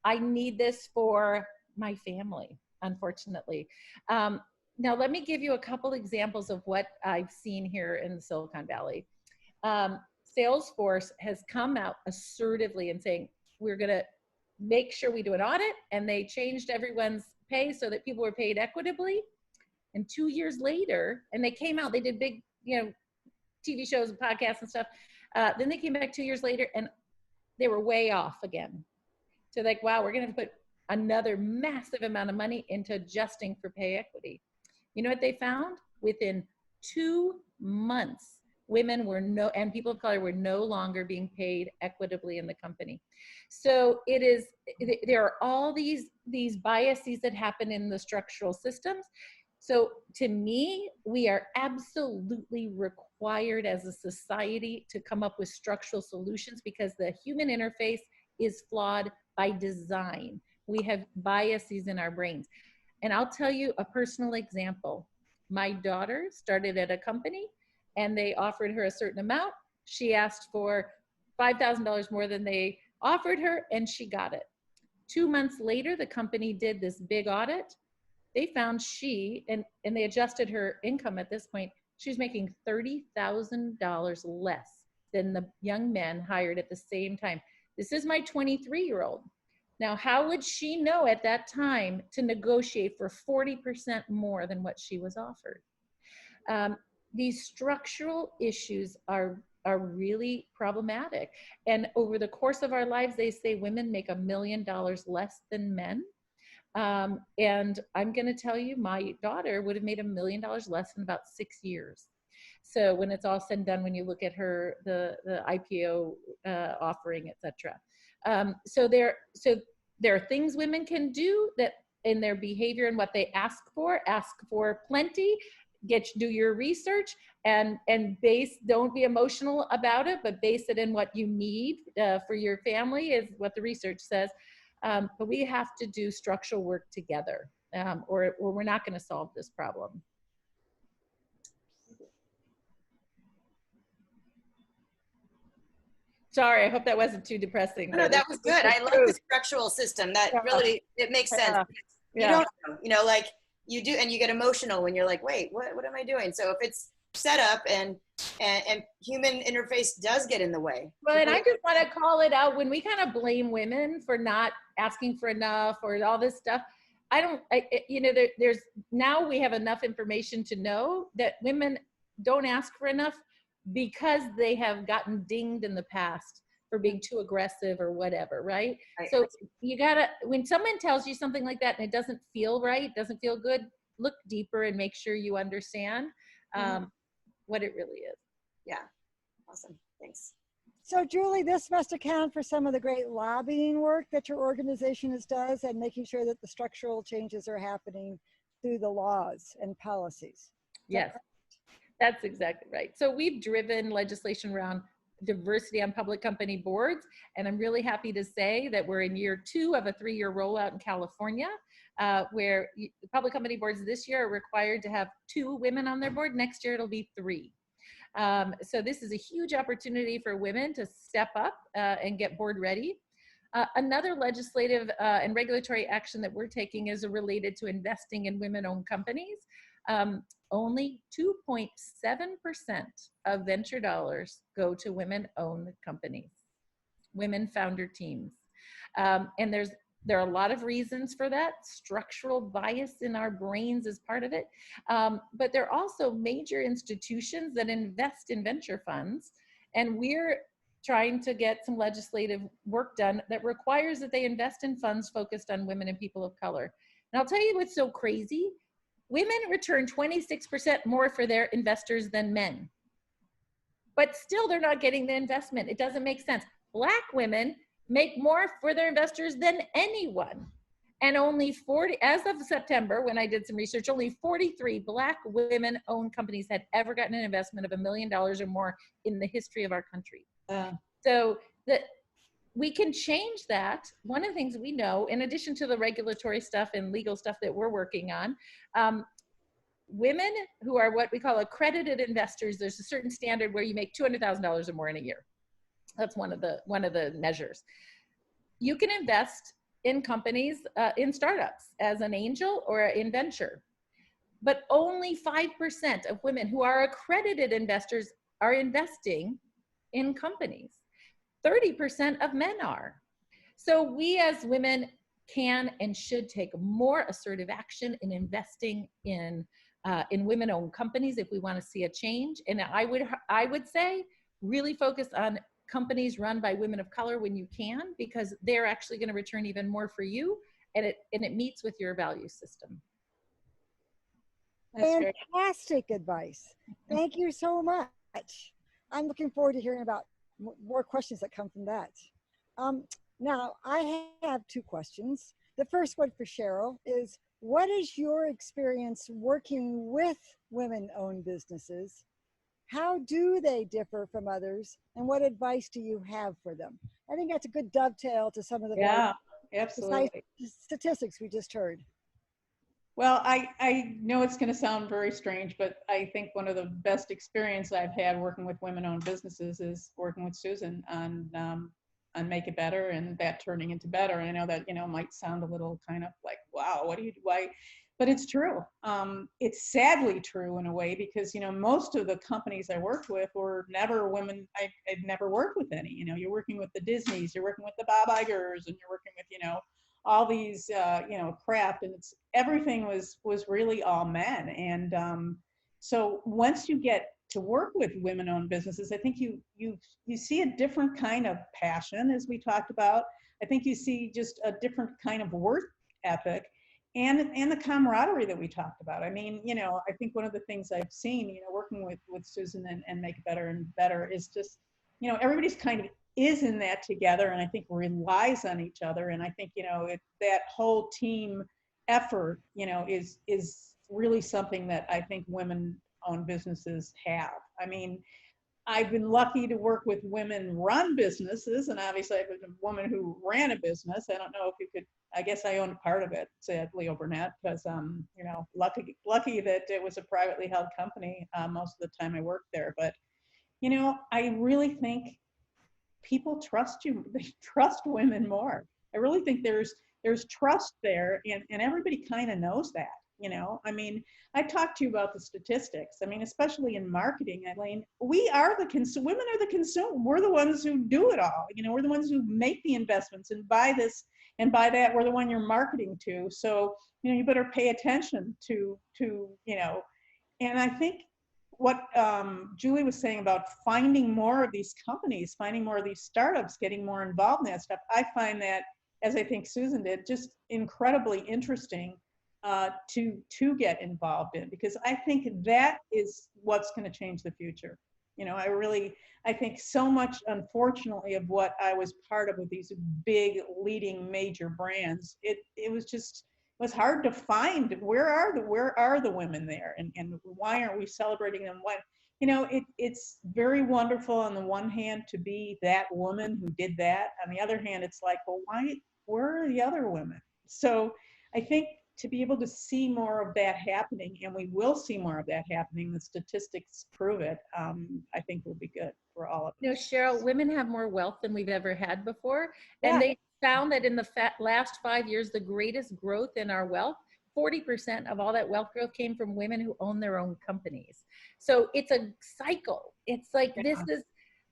I need this for my family, unfortunately. Now, let me give you a couple examples of what I've seen here in the Silicon Valley. Salesforce has come out assertively and saying, we're going to make sure we do an audit, and they changed everyone's pay so that people were paid equitably. And 2 years later, and they came out, they did big, TV shows and podcasts and stuff. Then they came back 2 years later and they were way off again. So like, wow, we're going to put another massive amount of money into adjusting for pay equity. You know what they found? Within 2 months, women were and people of color were no longer being paid equitably in the company. So there are all these biases that happen in the structural systems. So to me, we are absolutely required as a society to come up with structural solutions because the human interface is flawed by design. We have biases in our brains. And I'll tell you a personal example. My daughter started at a company and they offered her a certain amount. She asked for $5,000 more than they offered her and she got it. 2 months later, the company did this big audit. They found and they adjusted her income at this point. She's making $30,000 less than the young men hired at the same time. This is my 23-year-old. Now, how would she know at that time to negotiate for 40% more than what she was offered? These structural issues are really problematic. And over the course of our lives, they say women make $1 million less than men. And I'm going to tell you, my daughter would have made $1 million less in about 6 years. So when it's all said and done, when you look at her, the IPO offering, etc. So there are things women can do that in their behavior and what they ask for plenty. Do your research and don't be emotional about it, but base it in what you need for your family is what the research says. But we have to do structural work together, or we're not going to solve this problem. Sorry, I hope that wasn't too depressing. No, that was good. I love the structural system. That really, it makes sense. You don't know, like you do, and you get emotional when you're like, wait, what am I doing? So if it's set up and human interface does get in the way. Well, and I just want to call it out when we kind of blame women for not asking for enough or all this stuff. There's now we have enough information to know that women don't ask for enough because they have gotten dinged in the past for being too aggressive or whatever, right? So you gotta, when someone tells you something like that and it doesn't feel right, doesn't feel good, look deeper and make sure you understand what it really is. Yeah, awesome, thanks. So Julie, this must account for some of the great lobbying work that your organization does and making sure that the structural changes are happening through the laws and policies. Yes, that's exactly right. So we've driven legislation around diversity on public company boards, and I'm really happy to say that we're in year 2 of a 3-year rollout in California, where public company boards this year are required to have 2 women on their board. Next year it'll be 3. So this is a huge opportunity for women to step up and get board ready. Another legislative and regulatory action that we're taking is related to investing in women-owned companies. Only 2.7% of venture dollars go to women-owned companies, women founder teams. And there are a lot of reasons for that. Structural bias in our brains is part of it. But there are also major institutions that invest in venture funds. And we're trying to get some legislative work done that requires that they invest in funds focused on women and people of color. And I'll tell you what's so crazy. Women return 26% more for their investors than men. But still, they're not getting the investment. It doesn't make sense. Black women make more for their investors than anyone. And only 40, as of September, when I did some research, only 43 Black women-owned companies had ever gotten an investment of $1 million or more in the history of our country. So that we can change that. One of the things we know, in addition to the regulatory stuff and legal stuff that we're working on, women who are what we call accredited investors, there's a certain standard where you make $200,000 or more in a year. That's one of the measures. You can invest in companies, in startups as an angel or in venture, but only 5% of women who are accredited investors are investing in companies. 30% of men are. So we as women can and should take more assertive action in investing in women-owned companies if we want to see a change. And I would say really focus on companies run by women of color when you can, because they're actually going to return even more for you, and it meets with your value system. Fantastic advice. Thank you so much. I'm looking forward to hearing about more questions that come from that. Now, I have two questions. The first one for Cheryl is, what is your experience working with women-owned businesses? How do they differ from others? And what advice do you have for them? I think that's a good dovetail to some of the absolutely statistics we just heard. Well, I know it's going to sound very strange, but I think one of the best experience I've had working with women-owned businesses is working with Susan on Make It Better, and that turning into better. And I know that, might sound a little kind of like, wow, why? But it's true. It's sadly true in a way, because, most of the companies I worked with were never women. I'd never worked with any. You're working with the Disneys, you're working with the Bob Igers, and you're working with, all these, craft, and everything was really all men. And so once you get to work with women-owned businesses, I think you see a different kind of passion, as we talked about. I think you see just a different kind of work ethic, and the camaraderie that we talked about. I mean, I think one of the things I've seen, working with Susan and Make It Better and Better is just, everybody's kind of is in that together, and I think relies on each other. And I think, that whole team effort, is really something that I think women-owned businesses have. I mean, I've been lucky to work with women-run businesses, and obviously I've been a woman who ran a business. I don't know if you could, I guess I owned part of it, sadly, overnight, because, lucky that it was a privately held company most of the time I worked there. But, I really think people trust you. They trust women more. I really think there's trust there, and everybody kind of knows that. I mean, I talked to you about the statistics. I mean, especially in marketing, Eileen, women are the consumer. We're the ones who do it all. We're the ones who make the investments and buy this and buy that. We're the one you're marketing to. So, you better pay attention to, and I think what Julie was saying about finding more of these companies, finding more of these startups, getting more involved in that stuff, I find that, as I think Susan did, just incredibly interesting to get involved in, because I think that is what's going to change the future. I think so much, unfortunately, of what I was part of with these big leading major brands, it was hard to find where are the women there, and why aren't we celebrating them? It's very wonderful on the one hand to be that woman who did that. On the other hand, it's like, well, where are the other women? So I think to be able to see more of that happening, and we will see more of that happening, the statistics prove it, I think will be good for all of us. Cheryl, women have more wealth than we've ever had before. And they found that in the last 5 years, the greatest growth in our wealth, 40% of all that wealth growth came from women who own their own companies. So it's a cycle. It's like,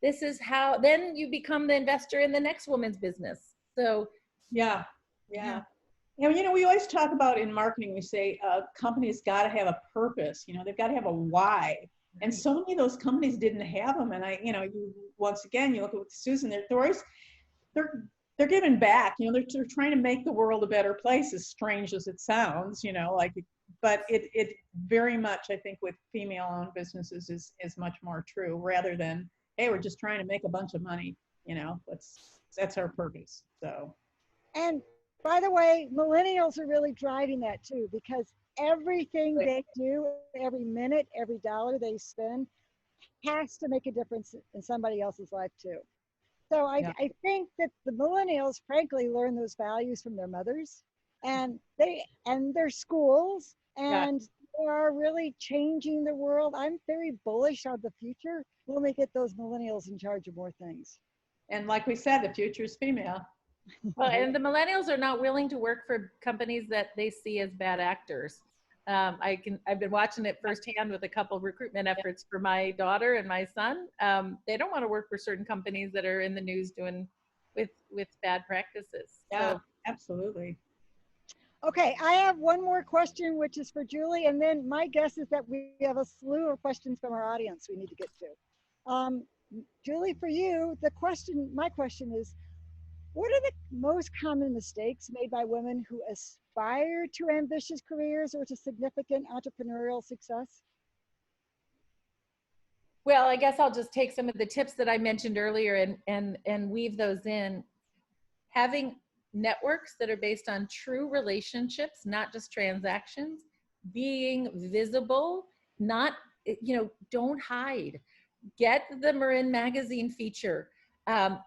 this is how, then you become the investor in the next woman's business. So yeah. We always talk about in marketing, we say companies got to have a purpose. They've got to have a why. And so many of those companies didn't have them. And once again, you look at Susan, they're giving back. They're trying to make the world a better place, as strange as it sounds. But it very much, I think, with female-owned businesses is much more true, rather than, hey, we're just trying to make a bunch of money. That's our purpose. So. And by the way, millennials are really driving that too, because everything they do, every minute, every dollar they spend has to make a difference in somebody else's life too. So I, Yeah. I think that the millennials, frankly, learn those values from their mothers, and their schools, Yeah. and they are really changing the world. I'm very bullish on the future when we get those millennials in charge of more things. And like we said, the future is female. Well, and the millennials are not willing to work for companies that they see as bad actors. I've been watching it firsthand with a couple of recruitment efforts for my daughter and my son. They don't want to work for certain companies that are in the news doing with bad practices. Yeah, So, absolutely. Okay, I have one more question, which is for Julie, and then my guess is that we have a slew of questions from our audience we need to get to. Julie, for you, my question is, what are the most common mistakes made by women who aspire to ambitious careers or to significant entrepreneurial success? well, I guess I'll just take some of the tips that I mentioned earlier and weave those in. Having networks that are based on true relationships, not just transactions, being visible, not, don't hide. Get the Marin Magazine feature,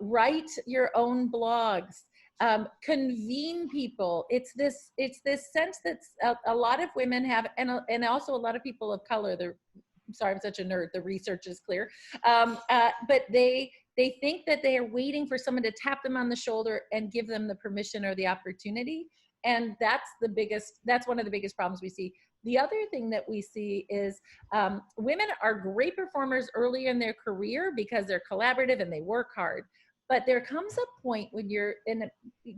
write your own blogs, convene people. It's this sense that a lot of women have, and also a lot of people of color. I'm sorry, I'm such a nerd. The research is clear, but they think that they are waiting for someone to tap them on the shoulder and give them the permission or the opportunity, and that's one of the biggest problems we see. The other thing that we see is women are great performers early in their career because they're collaborative and they work hard. But there comes a point when you're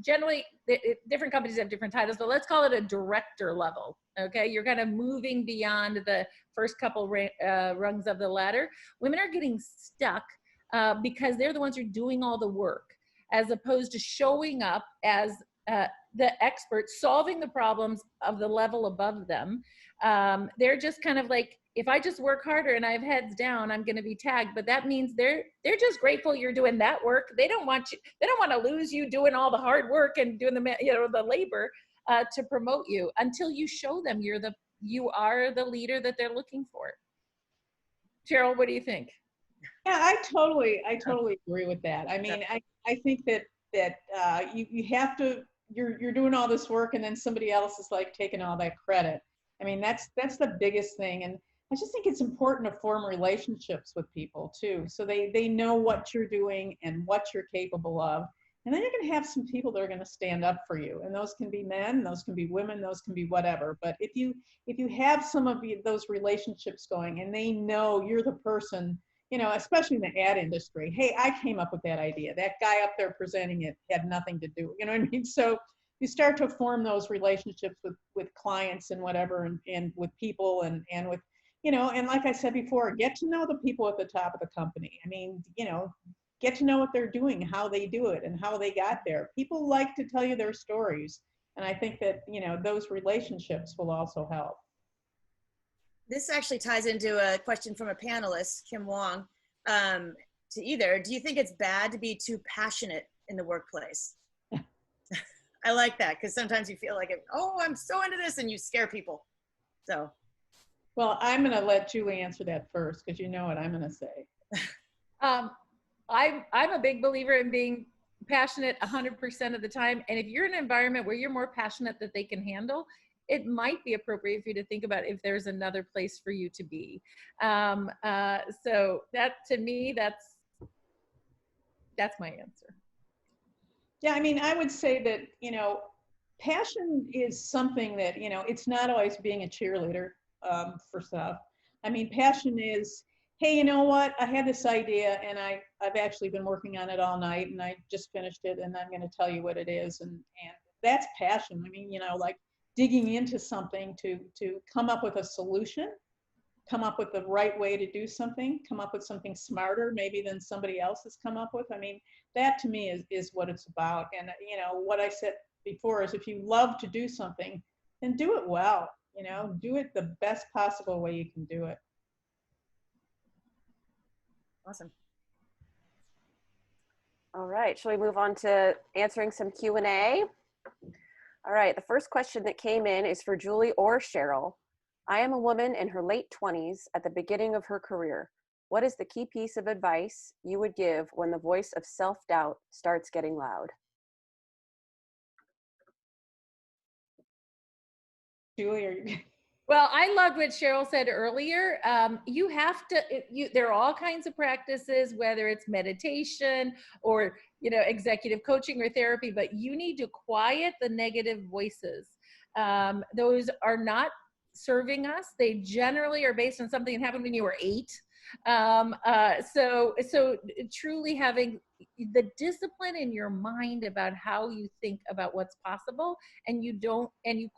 generally, different companies have different titles, but let's call it a director level, okay? You're kind of moving beyond the first couple rungs of the ladder. Women are getting stuck because they're the ones who are doing all the work, as opposed to showing up as the experts, solving the problems of the level above them. They're just kind of like, if I just work harder and I have heads down, I'm going to be tagged. But that means they're just grateful you're doing that work. They don't want to lose you doing all the hard work and doing the labor to promote you until you show them you are the leader that they're looking for. Cheryl, what do you think? Yeah, I totally agree with that. I mean, I think that you have to, you're doing all this work and then somebody else is like taking all that credit. I mean, that's the biggest thing. And I just think it's important to form relationships with people too, so they know what you're doing and what you're capable of. And then you're going to have some people that are going to stand up for you, and those can be men, those can be women, those can be whatever. But if you have some of those relationships going, and they know you're the person, especially in the ad industry, hey, I came up with that idea. That guy up there presenting it had nothing to do. You know what I mean? So you start to form those relationships with clients and whatever, and with people and with, and like I said before, get to know the people at the top of the company. I mean, get to know what they're doing, how they do it, and how they got there. People like to tell you their stories. And I think that, those relationships will also help. This actually ties into a question from a panelist, Kim Wong, to either. Do you think it's bad to be too passionate in the workplace? I like that, because sometimes you feel like, I'm so into this, and you scare people. So. Well, I'm going to let Julie answer that first, because you know what I'm going to say. I'm a big believer in being passionate 100% of the time. And if you're in an environment where you're more passionate that they can handle, it might be appropriate for you to think about if there's another place for you to be. So that, to me, that's my answer. Yeah, I mean, I would say that, passion is something that, it's not always being a cheerleader for stuff. I mean, passion is, hey, you know what? I had this idea and I've actually been working on it all night and I just finished it and I'm going to tell you what it is. And that's passion. I mean, like digging into something to come up with a solution, come up with the right way to do something, come up with something smarter maybe than somebody else has come up with. I mean, that to me is what it's about. And, what I said before is, if you love to do something, then do it well, do it the best possible way you can do it. Awesome. All right, shall we move on to answering some Q&A? All right, the first question that came in is for Julie or Cheryl. I am a woman in her late 20s at the beginning of her career. what is the key piece of advice you would give when the voice of self-doubt starts getting loud? Julie, are you? Well, I loved what Cheryl said earlier. You have to, there are all kinds of practices, whether it's meditation or, executive coaching or therapy, but you need to quiet the negative voices. Those are not serving us. They generally are based on something that happened when you were 8. So truly having the discipline in your mind about how you think about what's possible, and you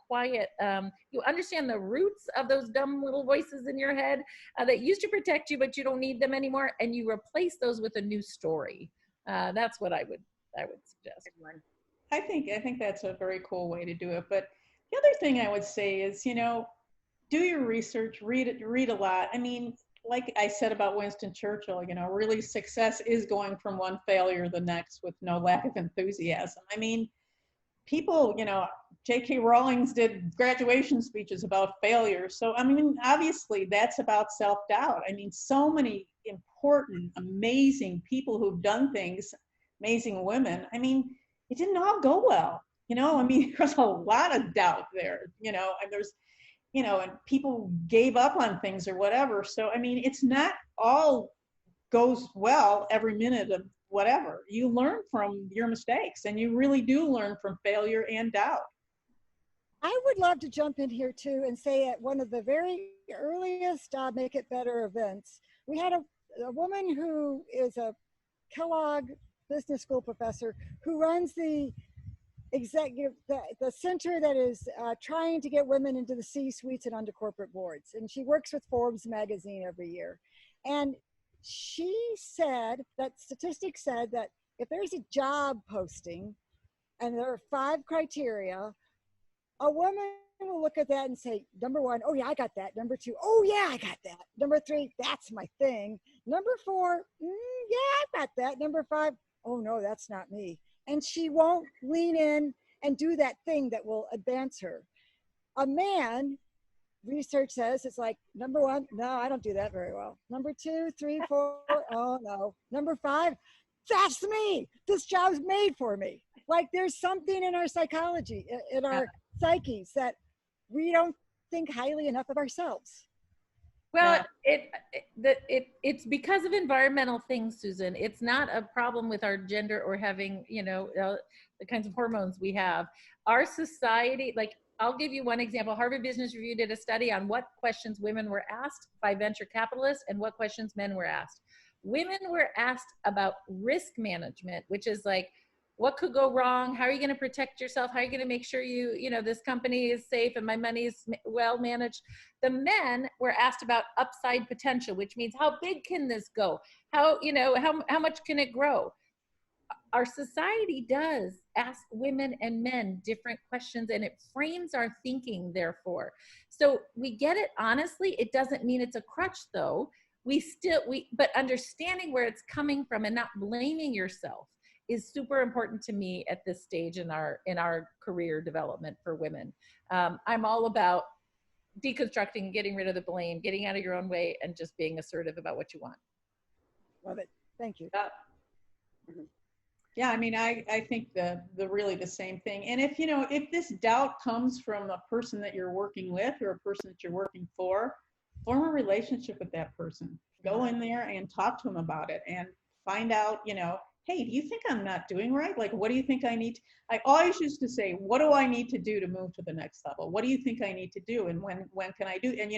quiet, you understand the roots of those dumb little voices in your head that used to protect you, but you don't need them anymore, and you replace those with a new story. That's what I would suggest. I think that's a very cool way to do it. But the other thing I would say is, do your research, read a lot. I mean, like I said about Winston Churchill, really success is going from one failure to the next with no lack of enthusiasm. I mean, people, J.K. Rowling did graduation speeches about failure. So, I mean, obviously that's about self-doubt. I mean, so many important, amazing people who've done things, amazing women. I mean, it didn't all go well. I mean, there's a lot of doubt there, and there's, and people gave up on things or whatever. So, I mean, it's not all goes well every minute of whatever. You learn from your mistakes, and you really do learn from failure and doubt. I would love to jump in here too and say at one of the very earliest Make It Better events, we had a woman who is a Kellogg business school professor who runs the center that is trying to get women into the C-suites and onto corporate boards. And she works with Forbes magazine every year. And she said that statistics said that if there's a job posting and there are 5 criteria, a woman will look at that and say, number 1, oh yeah, I got that. Number 2, oh yeah, I got that. Number 3, that's my thing. Number 4, yeah, I got that. Number 5, oh no, that's not me. And she won't lean in and do that thing that will advance her. A man, research says, it's like, number 1, no, I don't do that very well. Number 2, 3, 4, oh no. Number 5, that's me. This job's made for me. Like there's something in our psychology, in our psyches, that we don't think highly enough of ourselves. Well, it's because of environmental things, Susan. It's not a problem with our gender or having, the kinds of hormones we have. Our society, like, I'll give you one example. Harvard Business Review did a study on what questions women were asked by venture capitalists and what questions men were asked. Women were asked about risk management, which is like, what could go wrong? How are you going to protect yourself? How are you going to make sure this company is safe and my money is well managed? The men were asked about upside potential, which means how big can this go? How much can it grow? Our society does ask women and men different questions, and it frames our thinking, therefore. So we get it honestly. It doesn't mean it's a crutch, though. But understanding where it's coming from and not blaming yourself is super important to me at this stage in our career development for women. I'm all about deconstructing, getting rid of the blame, getting out of your own way, and just being assertive about what you want. Love it. Thank you. Yeah, I mean, I think the really the same thing. And if this doubt comes from a person that you're working with or a person that you're working for, form a relationship with that person. Go in there and talk to them about it and find out, hey, do you think I'm not doing right? Like, what do you think I need? I always used to say, what do I need to do to move to the next level? What do you think I need to do? And when can I do? And,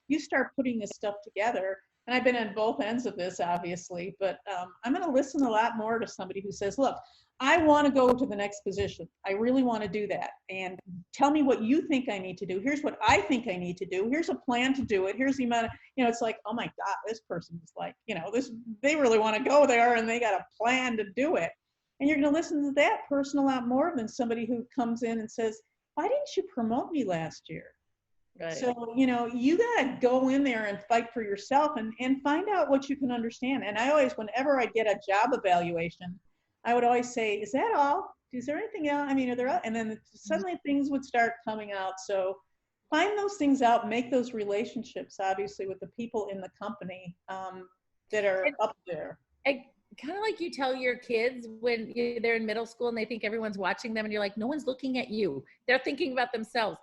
you start putting this stuff together. And I've been on both ends of this, obviously, but I'm going to listen a lot more to somebody who says, look, I want to go to the next position. I really want to do that. And tell me what you think I need to do. Here's what I think I need to do. Here's a plan to do it. Here's the amount of, it's like, oh my God, this person is like, they really want to go there and they got a plan to do it. And you're going to listen to that person a lot more than somebody who comes in and says, why didn't you promote me last year? Right. So, you got to go in there and fight for yourself and find out what you can understand. And I always, whenever I get a job evaluation, I would always say, is that all? Is there anything else? I mean, are there, and then suddenly things would start coming out. So find those things out, make those relationships, obviously, with the people in the company. that are up there. Kind of like you tell your kids when they're in middle school and they think everyone's watching them and you're like, no one's looking at you. They're thinking about themselves.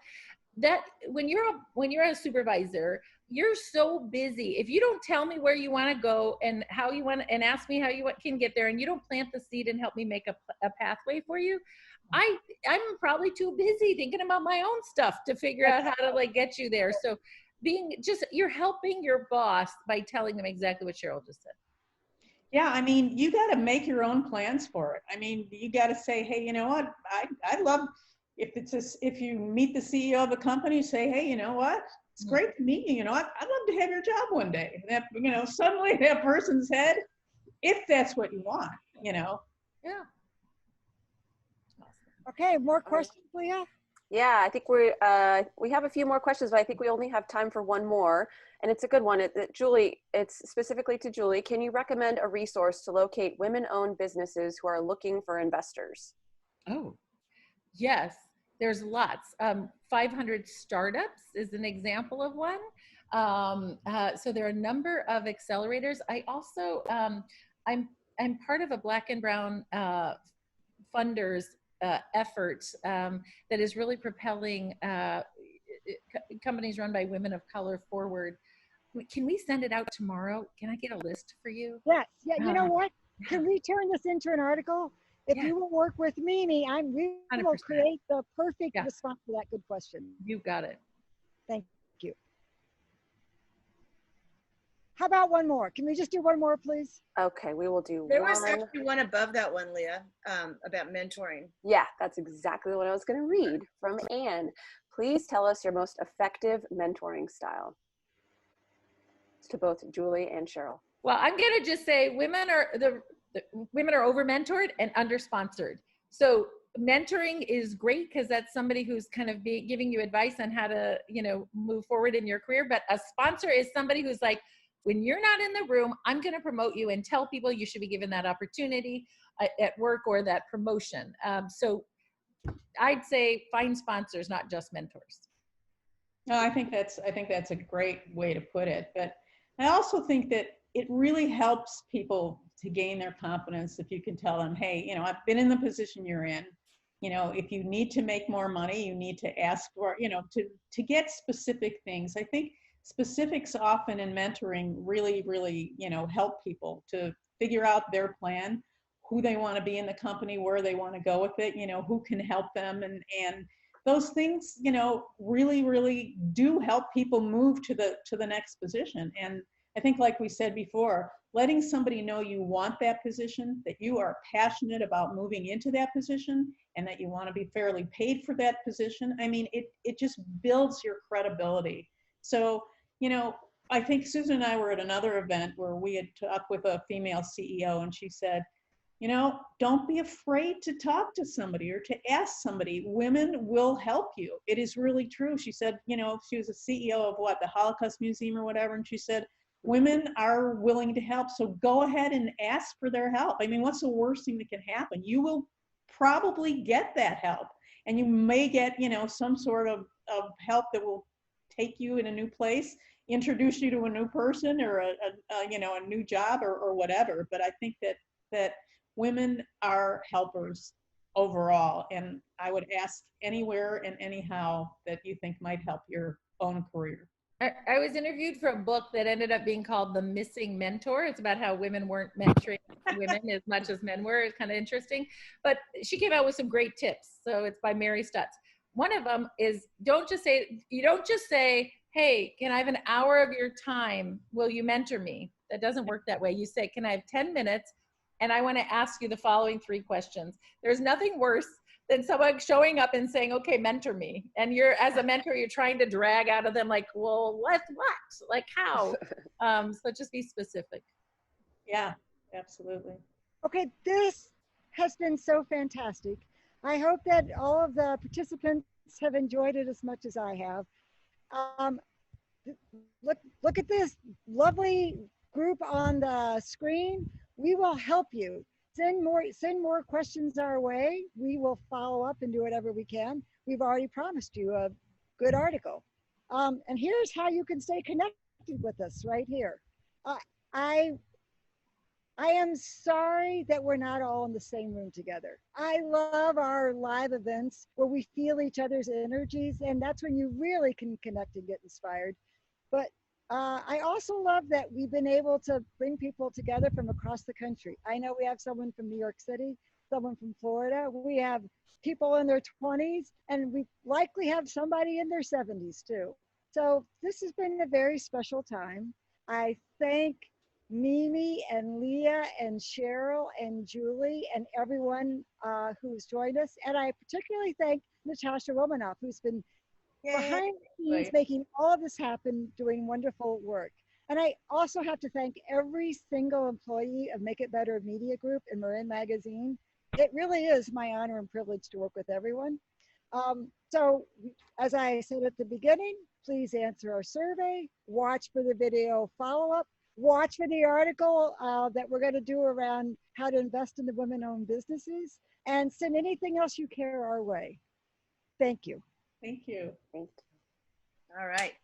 That when you're a supervisor, you're so busy. If you don't tell me where you want to go and how you want, and ask me how you can get there, and you don't plant the seed and help me make a pathway for you, I'm probably too busy thinking about my own stuff to figure out how to like get you there. So you're helping your boss by telling them exactly what Cheryl just said. Yeah, I mean, you got to make your own plans for it. I mean, you got to say, hey, you know what? I love if you meet the CEO of a company, say, hey, you know what? It's great to meet you. You know, I'd love to have your job one day. That, you know, suddenly that person's head, if that's what you want, you know. Yeah. Okay, more questions, Leah? Yeah, I think we have a few more questions, but I think we only have time for one more, and it's a good one. Julie, it's specifically to Julie. Can you recommend a resource to locate women-owned businesses who are looking for investors? Oh, yes, there's lots. 500 Startups is an example of one. So there are a number of accelerators. I also, I'm part of a Black and Brown funders effort that is really propelling companies run by women of color forward. Can we send it out tomorrow? Can I get a list for you? Yes. Yeah. You know what? Can we turn this into an article? If you will work with Mimi, we will 100%. create the perfect response to that good question. You got it. Thank you. How about one more? Can we just do one more, please? Okay, we will do There one. was actually one above that one, Leah, about mentoring. Yeah, that's exactly what I was going to read from Anne. Please tell us your most effective mentoring style. It's to both Julie and Cheryl. Well, I'm going to just say women are over mentored and under sponsored. So mentoring is great because that's somebody who's kind of giving you advice on how to, you know, move forward in your career. But a sponsor is somebody who's like, when you're not in the room, I'm going to promote you and tell people you should be given that opportunity at work or that promotion. So I'd say find sponsors, not just mentors. No, I think that's a great way to put it. But I also think that it really helps people to gain their confidence if you can tell them, hey, you know, I've been in the position you're in. You know, if you need to make more money, you need to ask for, you know, to get specific things. I think specifics often in mentoring really, really, you know, help people to figure out their plan, who they want to be in the company, where they want to go with it, you know, who can help them. And those things, you know, really, really do help people move to the next position. And I think, like we said before, letting somebody know you want that position, that you are passionate about moving into that position, and that you want to be fairly paid for that position. I mean, it just builds your credibility. So, you know, I think Susan and I were at another event where we had talked with a female CEO, and she said, you know, don't be afraid to talk to somebody or to ask somebody. Women will help you. It is really true. She said, you know, she was a CEO of the Holocaust Museum or whatever, and she said, women are willing to help, so go ahead and ask for their help. I mean, what's the worst thing that can happen? You will probably get that help, and you may get, you know, some sort of help that will take you in a new place, introduce you to a new person or you know, a new job or whatever. But I think that women are helpers overall, and I would ask anywhere and anyhow that you think might help your own career. I was interviewed for a book that ended up being called The Missing Mentor. It's about how women weren't mentoring women as much as men were. It's kind of interesting. But she came out with some great tips. So it's by Mary Stutz. One of them is you don't just say, hey, can I have an hour of your time? Will you mentor me? That doesn't work that way. You say, can I have 10 minutes? And I want to ask you the following 3 questions. There's nothing worse than someone showing up and saying, okay, mentor me. And as a mentor, you're trying to drag out of them like, well, what? Like how? So just be specific. Yeah, absolutely. Okay, this has been so fantastic. I hope that all of the participants have enjoyed it as much as I have. Look at this lovely group on the screen. We will help you. Send more questions our way. We will follow up and do whatever we can. We've already promised you a good article. And here's how you can stay connected with us right here. I I am sorry that we're not all in the same room together. I love our live events where we feel each other's energies, and that's when you really can connect and get inspired. But I also love that we've been able to bring people together from across the country. I know we have someone from New York City, someone from Florida. We have people in their 20s, and we likely have somebody in their 70s too. So this has been a very special time. I thank Mimi and Leah and Cheryl and Julie and everyone who's joined us. And I particularly thank Natasha Romanoff, who's been behind the scenes making all of this happen, doing wonderful work. And I also have to thank every single employee of Make It Better Media Group and Marin Magazine. It really is my honor and privilege to work with everyone. So as I said at the beginning, please answer our survey, watch for the video follow-up, watch for the article that we're going to do around how to invest in the women-owned businesses, and send anything else you care our way. Thank you. Thank you. All right.